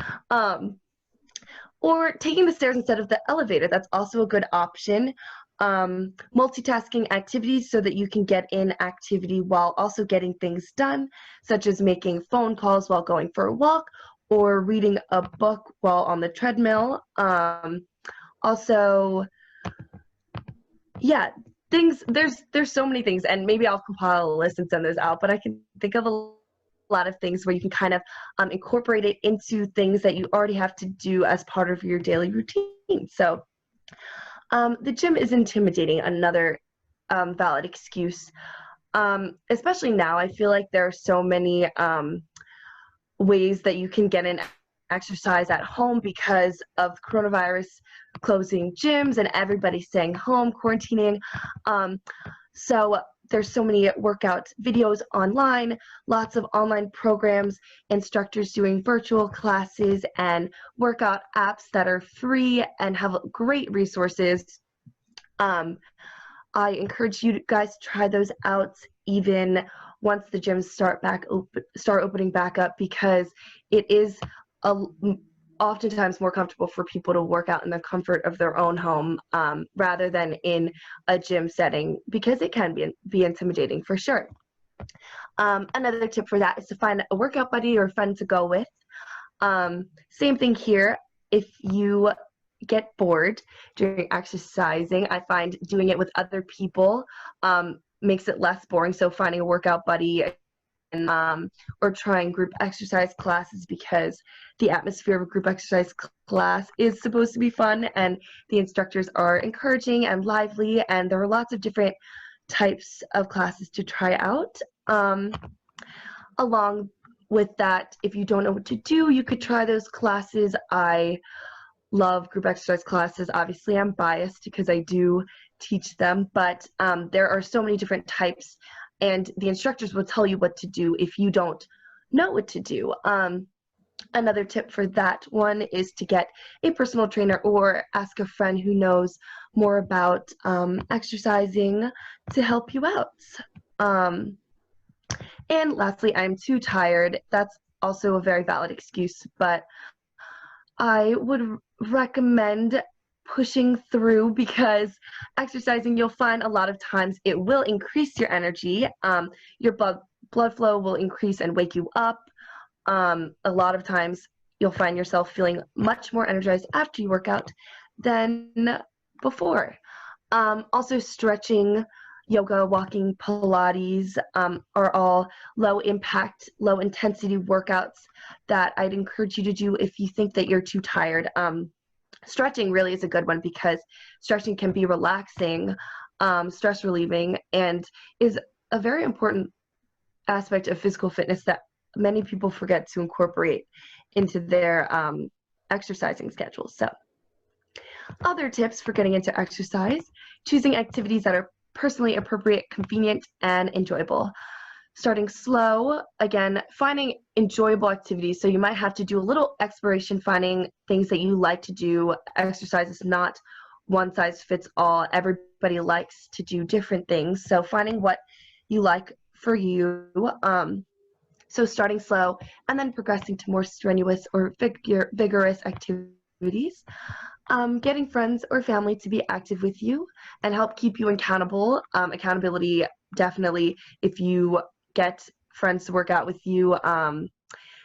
Or taking the stairs instead of the elevator, that's also a good option. Multitasking activities so that you can get in activity while also getting things done, such as making phone calls while going for a walk or reading a book while on the treadmill. Also, yeah, there's so many things, and maybe I'll compile a list and send those out, but I can think of a lot of things where you can kind of incorporate it into things that you already have to do as part of your daily routine. So the gym is intimidating, another valid excuse. Especially now, I feel like there are so many ways that you can get in exercise at home because of coronavirus closing gyms and everybody staying home, quarantining. So there's so many workout videos online, lots of online programs, instructors doing virtual classes, and workout apps that are free and have great resources. I encourage you guys to try those out even once the gyms start opening back up, because it is oftentimes more comfortable for people to work out in the comfort of their own home rather than in a gym setting, because it can be intimidating for sure. Another tip for that is to find a workout buddy or a friend to go with. Same thing here. If you get bored during exercising, I find doing it with other people makes it less boring. So finding a workout buddy and, or trying group exercise classes, because the atmosphere of a group exercise class is supposed to be fun and the instructors are encouraging and lively, and there are lots of different types of classes to try out. Along with that, if you don't know what to do, you could try those classes. I love group exercise classes. Obviously, I'm biased because I do teach them, but there are so many different types, and the instructors will tell you what to do if you don't know what to do. Another tip for that one is to get a personal trainer or ask a friend who knows more about exercising to help you out. And lastly, I'm too tired. That's also a very valid excuse, but I would recommend pushing through, because exercising, you'll find a lot of times it will increase your energy. Your blood flow will increase and wake you up. A lot of times you'll find yourself feeling much more energized after you work out than before. Also, stretching, yoga, walking, Pilates are all low impact, low intensity workouts that I'd encourage you to do if you think that you're too tired. Stretching really is a good one, because stretching can be relaxing, stress relieving, and is a very important aspect of physical fitness that many people forget to incorporate into their exercising schedule. So, other tips for getting into exercise: choosing activities that are personally appropriate, convenient, and enjoyable. Starting slow, again, finding enjoyable activities. So you might have to do a little exploration, finding things that you like to do. Exercise is not one size fits all. Everybody likes to do different things. So finding what you like for you. So starting slow and then progressing to more strenuous or vigorous activities. Getting friends or family to be active with you and help keep you accountable. Accountability, definitely, if you get friends to work out with you,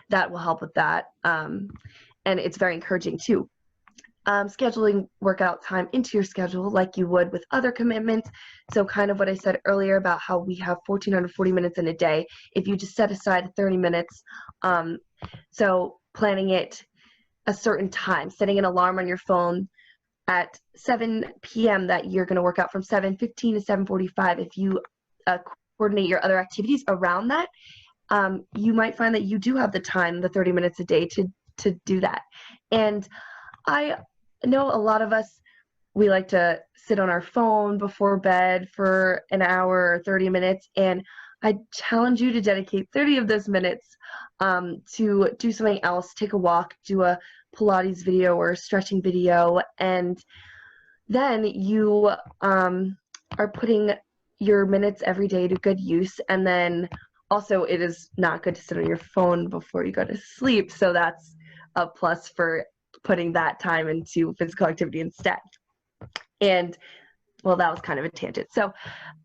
that will help with that. And it's very encouraging too. Scheduling workout time into your schedule like you would with other commitments. So kind of what I said earlier about how we have 1,440 minutes in a day. If you just set aside 30 minutes, so planning it a certain time, setting an alarm on your phone at 7 p.m. that you're going to work out from 7:15 to 7:45. If you coordinate your other activities around that, you might find that you do have the time, the 30 minutes a day to do that. And I know a lot of us, we like to sit on our phone before bed for an hour or 30 minutes, and I challenge you to dedicate 30 of those minutes to do something else, take a walk, do a Pilates video or a stretching video, and then you are putting your minutes every day to good use. And then also, it is not good to sit on your phone before you go to sleep, so that's a plus for putting that time into physical activity instead. And well, that was kind of a tangent. So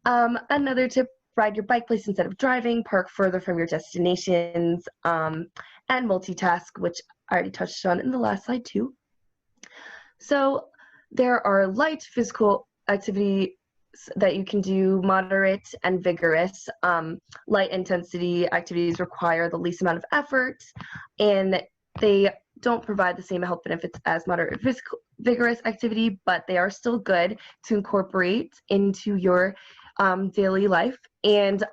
another tip: ride your bike place instead of driving, park further from your destinations, and multitask, which I already touched on in the last slide too. So there are light physical activity that you can do, moderate and vigorous. Light intensity activities require the least amount of effort, and they don't provide the same health benefits as moderate vigorous activity, but they are still good to incorporate into your daily life. And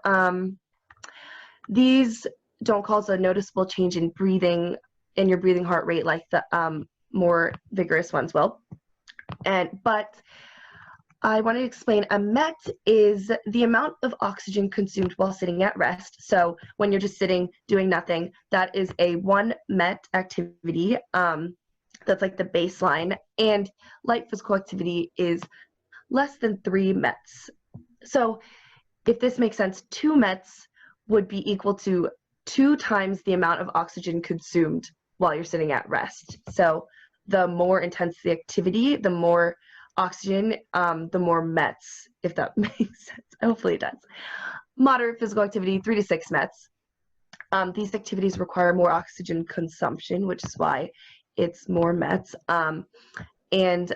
these don't cause a noticeable change in breathing, in your breathing heart rate like the more vigorous ones will. But I want to explain, a MET is the amount of oxygen consumed while sitting at rest. So when you're just sitting doing nothing, that is a 1 MET activity. That's like the baseline. And light physical activity is less than 3 METs. So if this makes sense, 2 METs would be equal to 2 times the amount of oxygen consumed while you're sitting at rest. So the more intense the activity, the more oxygen, the more METs, if that makes sense. Hopefully it does. Moderate physical activity, 3 to 6 METs. These activities require more oxygen consumption, which is why it's more METs. and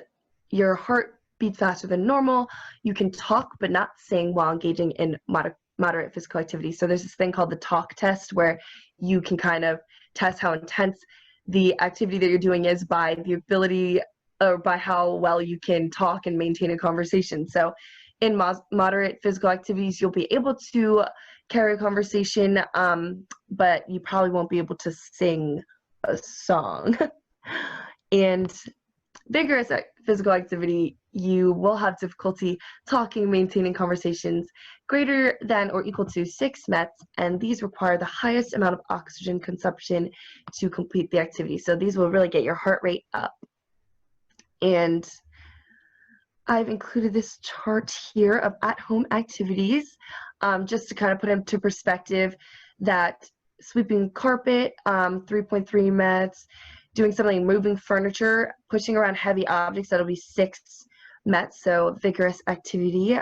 your heart beats faster than normal. You can talk but not sing while engaging in moderate physical activity. So there's this thing called the talk test where you can kind of test how intense the activity that you're doing is by the ability or by how well you can talk and maintain a conversation. So in moderate physical activities, you'll be able to carry a conversation, but you probably won't be able to sing a song. And vigorous physical activity, you will have difficulty talking, maintaining conversations greater than or equal to 6 METs, and these require the highest amount of oxygen consumption to complete the activity. So these will really get your heart rate up. And I've included this chart here of at-home activities, just to kind of put into perspective that sweeping carpet, 3.3 METs, doing something, moving furniture, pushing around heavy objects, that'll be 6 METs, so vigorous activity.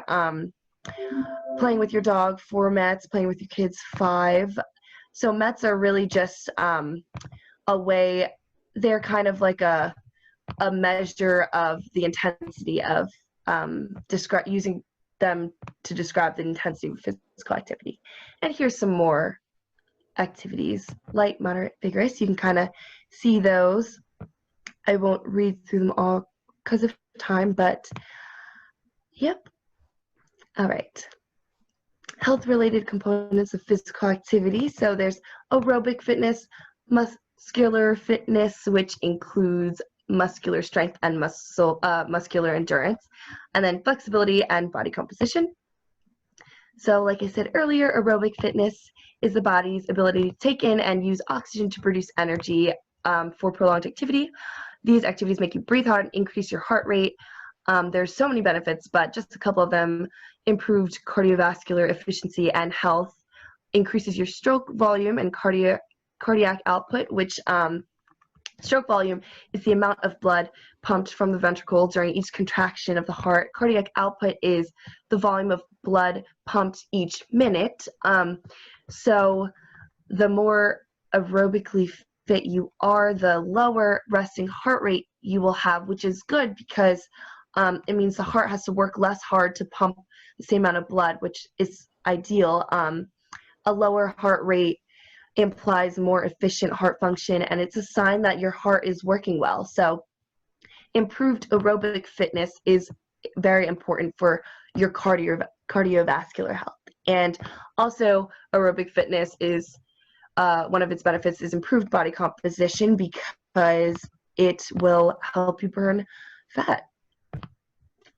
Playing with your dog, 4 METs, playing with your kids, 5. So METs are really just a way, they're kind of like a measure of the intensity of using them to describe the intensity of physical activity. And here's some more activities: light, moderate, vigorous. You can kind of see those. I won't read through them all because of time, but yep. All right. Health-related components of physical activity. So there's aerobic fitness, muscular fitness, which includes muscular strength and muscular endurance, and then flexibility and body composition. So like I said earlier, aerobic fitness is the body's ability to take in and use oxygen to produce energy for prolonged activity. These activities make you breathe hard and increase your heart rate. There's so many benefits, but just a couple of them: improved cardiovascular efficiency and health, increases your stroke volume and cardiac output, which stroke volume is the amount of blood pumped from the ventricle during each contraction of the heart. Cardiac output is the volume of blood pumped each minute. So the more aerobically fit you are, the lower resting heart rate you will have, which is good because it means the heart has to work less hard to pump the same amount of blood, which is ideal. A lower heart rate implies more efficient heart function, and it's a sign that your heart is working well. So improved aerobic fitness is very important for your cardiovascular health. And also aerobic fitness is one of its benefits is improved body composition, because it will help you burn fat.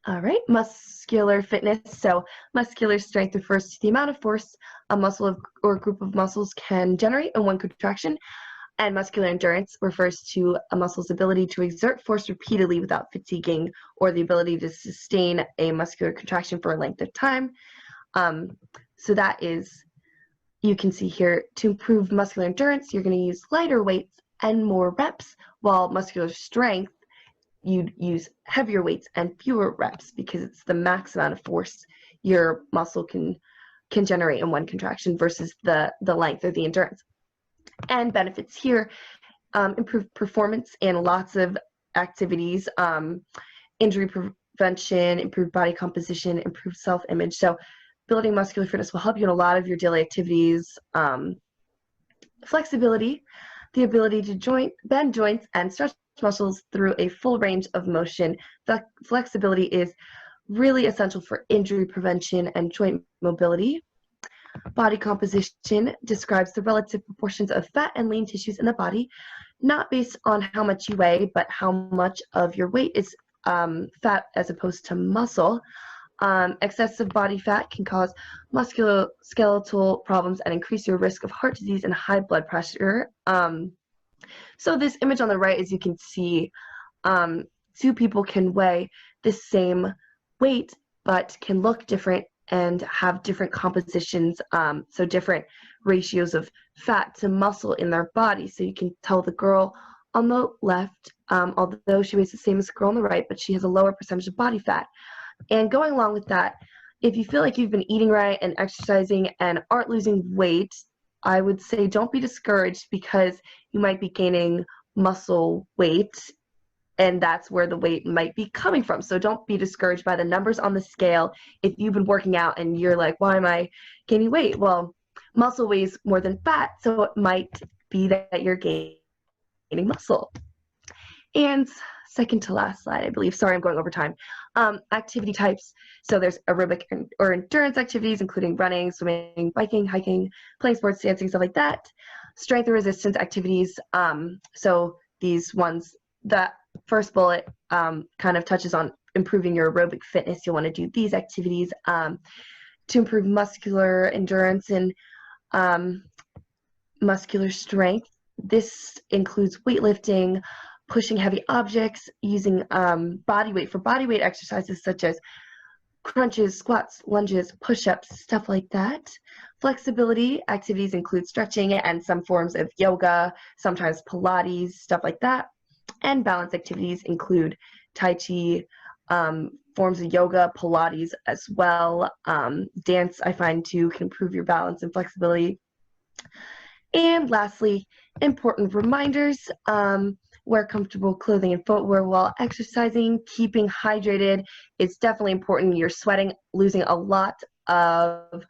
All right, muscular fitness. So muscular strength refers to the amount of force a muscle or group of muscles can generate in one contraction. And muscular endurance refers to a muscle's ability to exert force repeatedly without fatiguing, or the ability to sustain a muscular contraction for a length of time. So that is, you can see here, to improve muscular endurance, you're going to use lighter weights and more reps, while muscular strength, you'd use heavier weights and fewer reps, because it's the max amount of force your muscle can generate in one contraction versus the length or the endurance. And benefits here: improved performance in lots of activities, injury prevention, improved body composition, improved self-image. So building muscular fitness will help you in a lot of your daily activities. Flexibility, the ability to bend joints and stretch muscles through a full range of motion. The flexibility is really essential for injury prevention and joint mobility. Body composition describes the relative proportions of fat and lean tissues in the body, not based on how much you weigh, but how much of your weight is fat as opposed to muscle. Excessive body fat can cause musculoskeletal problems and increase your risk of heart disease and high blood pressure. So this image on the right, as you can see, 2 people can weigh the same weight, but can look different and have different compositions, so different ratios of fat to muscle in their body. So you can tell the girl on the left, although she weighs the same as the girl on the right, but she has a lower percentage of body fat. And going along with that, if you feel like you've been eating right and exercising and aren't losing weight, I would say don't be discouraged, because you might be gaining muscle weight and that's where the weight might be coming from. So don't be discouraged by the numbers on the scale. If you've been working out and you're like, why am I gaining weight? Well, muscle weighs more than fat, so it might be that you're gaining muscle. And second to last slide, I believe. Sorry, I'm going over time. Activity types. So there's aerobic or endurance activities, including running, swimming, biking, hiking, playing sports, dancing, stuff like that. Strength and resistance activities. So these ones, that first bullet kind of touches on improving your aerobic fitness. You'll want to do these activities to improve muscular endurance and muscular strength. This includes weightlifting, pushing heavy objects, using body weight for body weight exercises such as crunches, squats, lunges, push-ups, stuff like that. Flexibility activities include stretching and some forms of yoga, sometimes Pilates, stuff like that. And balance activities include Tai Chi, forms of yoga, Pilates as well. Dance, I find, too, can improve your balance and flexibility. And lastly, important reminders. Wear comfortable clothing and footwear while exercising. Keeping hydrated is definitely important. You're sweating, losing a lot of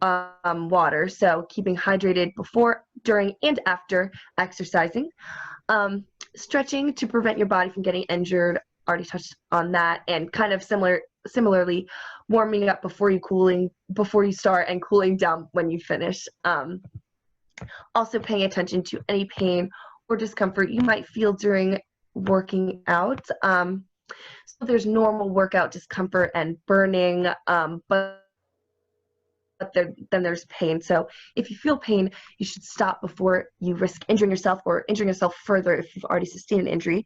water. So keeping hydrated before, during, and after exercising. Stretching to prevent your body from getting injured. Already touched on that. And kind of similarly, warming up before you start and cooling down when you finish. Also paying attention to any pain or discomfort you might feel during working out. So there's normal workout discomfort and burning, but then there's pain. So if you feel pain, you should stop before you risk injuring yourself or injuring yourself further if you've already sustained an injury.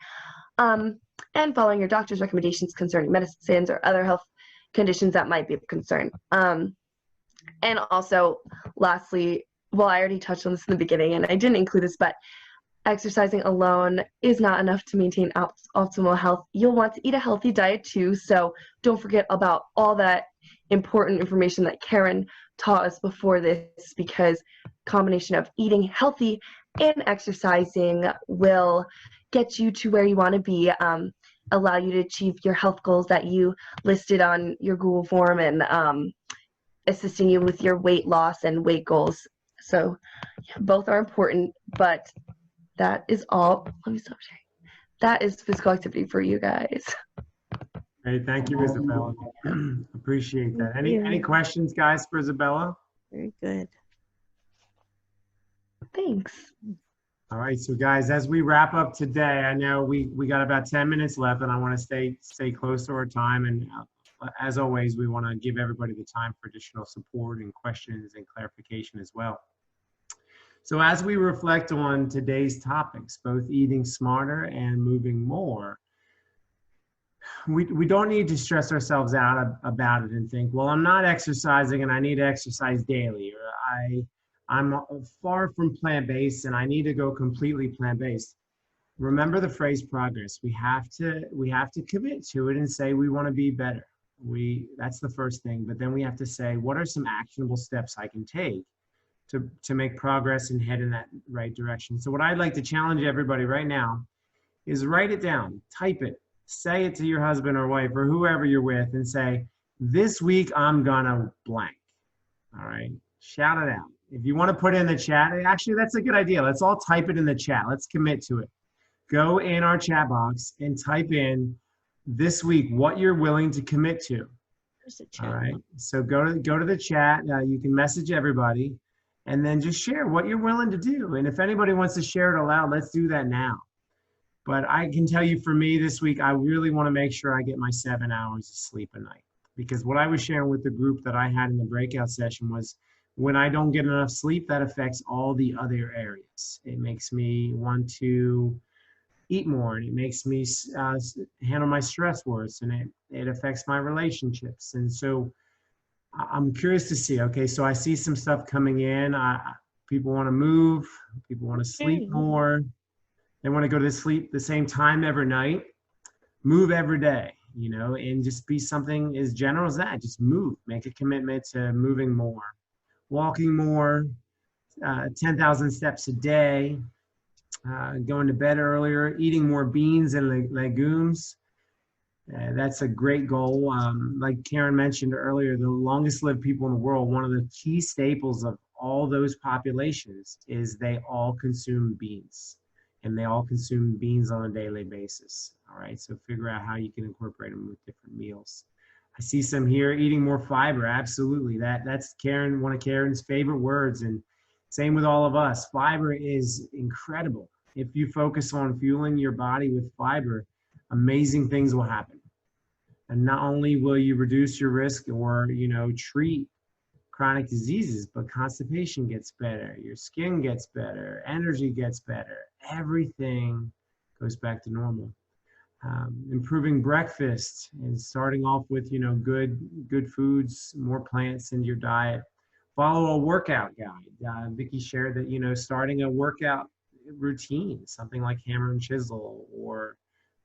And following your doctor's recommendations concerning medicines or other health conditions that might be of concern. And also, lastly, well, I already touched on this in the beginning, and I didn't include this, but exercising alone is not enough to maintain optimal health. You'll want to eat a healthy diet too, so don't forget about all that important information that Karen taught us before this, because combination of eating healthy and exercising will get you to where you want to be, allow you to achieve your health goals that you listed on your Google form, and assisting you with your weight loss and weight goals. So yeah, both are important, but that is all. Let me stop sharing. That is physical activity for you guys. Hey, thank you, Isabella. Appreciate that. Any questions, guys, for Isabella? Very good. Thanks. All right, so guys, as we wrap up today, I know we got about 10 minutes left, and I want to stay close to our time. And as always, we want to give everybody the time for additional support and questions and clarification as well. So as we reflect on today's topics, both eating smarter and moving more, we don't need to stress ourselves out about it and think, well, I'm not exercising and I need to exercise daily, or I'm far from plant-based and I need to go completely plant-based. Remember the phrase progress. We have to commit to it and say we want to be better. That's the first thing, but then we have to say, what are some actionable steps I can take to make progress and head in that right direction? So what I'd like to challenge everybody right now is write it down, type it, say it to your husband or wife or whoever you're with and say, this week I'm gonna blank. All right, shout it out. If you want to put it in the chat, actually that's a good idea. Let's all type it in the chat. Let's commit to it. Go in our chat box and type in this week what you're willing to commit to. All right, so go to the chat. You can message everybody and then just share what you're willing to do. And if anybody wants to share it aloud, let's do that now. But I can tell you, for me this week, I really want to make sure I get my 7 hours of sleep a night, because what I was sharing with the group that I had in the breakout session was, when I don't get enough sleep, that affects all the other areas. It makes me want to eat more, and it makes me handle my stress worse, and it affects my relationships. And so I'm curious to see, okay, so I see some stuff coming in. People want to move, people want to sleep more. They want to go to sleep the same time every night, move every day, you know, and just be something as general as that. Just move, make a commitment to moving more, walking more, 10,000 steps a day, going to bed earlier, eating more beans and legumes. That's a great goal. Like Karen mentioned earlier, the longest lived people in the world, one of the key staples of all those populations is they all consume beans, and they all consume beans on a daily basis. All right, so figure out how you can incorporate them with different meals. I see some here, eating more fiber. Absolutely, that's Karen, one of Karen's favorite words, and same with all of us. Fiber is incredible. If you focus on fueling your body with fiber, amazing things will happen. And not only will you reduce your risk or, treat chronic diseases, but constipation gets better, your skin gets better, energy gets better, everything goes back to normal. Improving breakfast and starting off with, good foods, more plants in your diet. Follow a workout guide. Vicki shared that, starting a workout routine, something like Hammer and Chisel or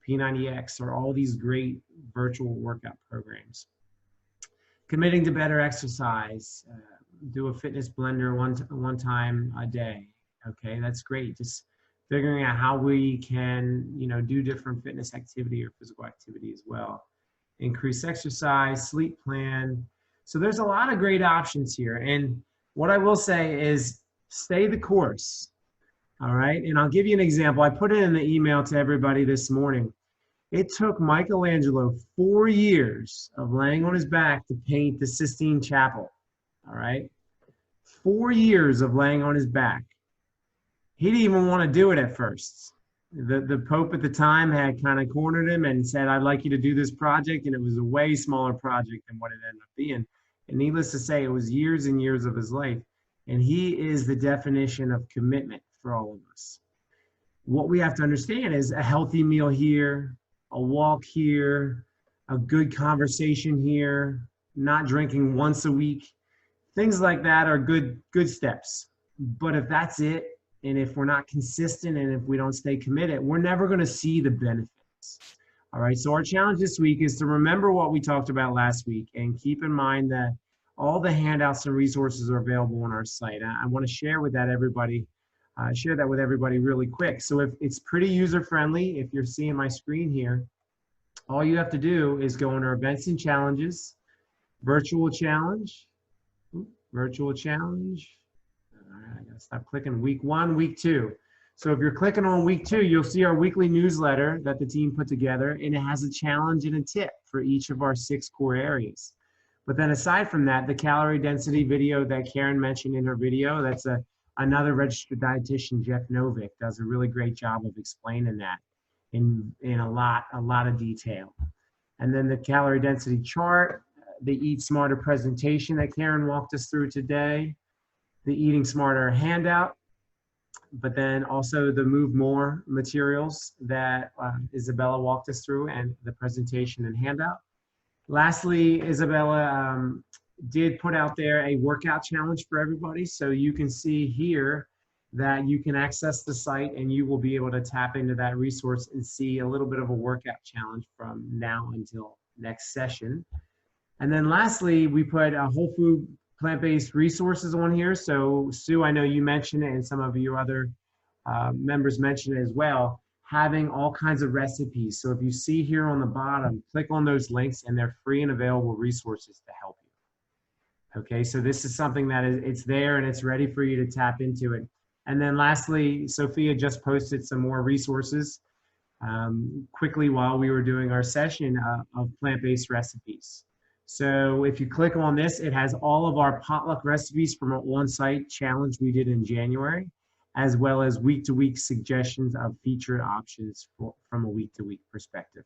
P90X or all these great virtual workout programs. Committing to better exercise, do a fitness blender one time a day. Okay, that's great. Just figuring out how we can, do different fitness activity or physical activity as well. Increase exercise, sleep plan. So there's a lot of great options here. And what I will say is stay the course. All right, and I'll give you an example. I put it in the email to everybody this morning. It took Michelangelo 4 years of laying on his back to paint the Sistine Chapel. All right, 4 years of laying on his back. He didn't even want to do it at first. The Pope at the time had kind of cornered him and said, I'd like you to do this project, and it was a way smaller project than what it ended up being. And needless to say, it was years and years of his life. And he is the definition of commitment for all of us. What we have to understand is a healthy meal here, a walk here, a good conversation here, not drinking once a week. Things like that are good steps. But if that's it, and if we're not consistent and if we don't stay committed, we're never going to see the benefits. All right, so our challenge this week is to remember what we talked about last week and keep in mind that all the handouts and resources are available on our site. I want to share with that everybody. Share that with everybody really quick. So if it's pretty user-friendly, if you're seeing my screen here, all you have to do is go under events and challenges, virtual challenge. All right, I gotta stop clicking week 1, week 2. So if you're clicking on week 2, you'll see our weekly newsletter that the team put together, and it has a challenge and a tip for each of our 6 core areas. But then aside from that, the calorie density video that Karen mentioned in her video, that's another registered dietitian, Jeff Novick, does a really great job of explaining that in a lot of detail. And then the calorie density chart, the Eat Smarter presentation that Karen walked us through today, the Eating Smarter handout, but then also the Move More materials that Isabella walked us through, and the presentation and handout. Lastly, Isabella did put out there a workout challenge for everybody. So you can see here that you can access the site and you will be able to tap into that resource and see a little bit of a workout challenge from now until next session. And then lastly, we put a whole food plant-based resources on here. So Sue, I know you mentioned it and some of your other members mentioned it as well, having all kinds of recipes. So if you see here on the bottom, click on those links and they're free and available resources to help you. Okay, so this is something that it's there and it's ready for you to tap into it. And then lastly, Sophia just posted some more resources quickly while we were doing our session of plant-based recipes. So if you click on this, it has all of our potluck recipes from an on-site challenge we did in January, as well as week-to-week suggestions of featured options from a week-to-week perspective.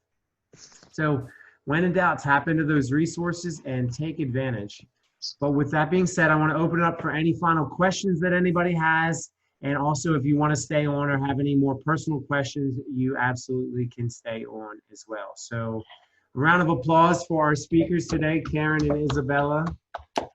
So when in doubt, tap into those resources and take advantage. But with that being said, I want to open it up for any final questions that anybody has. And also, if you want to stay on or have any more personal questions, you absolutely can stay on as well. So a round of applause for our speakers today, Karen and Isabella.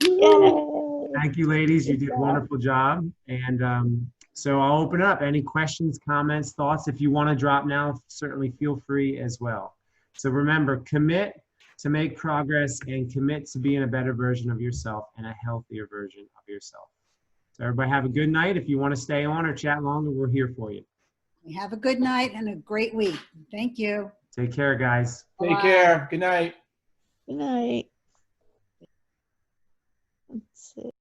Yay. Thank you, ladies. You did a wonderful job. And so I'll open up. Any questions, comments, thoughts? If you want to drop now, certainly feel free as well. So remember, commit to make progress and commit to being a better version of yourself and a healthier version of yourself. So everybody have a good night. If you want to stay on or chat longer, we're here for you. Have a good night and a great week. Thank you. Take care, guys. Take care. Good night. Good night. Let's see.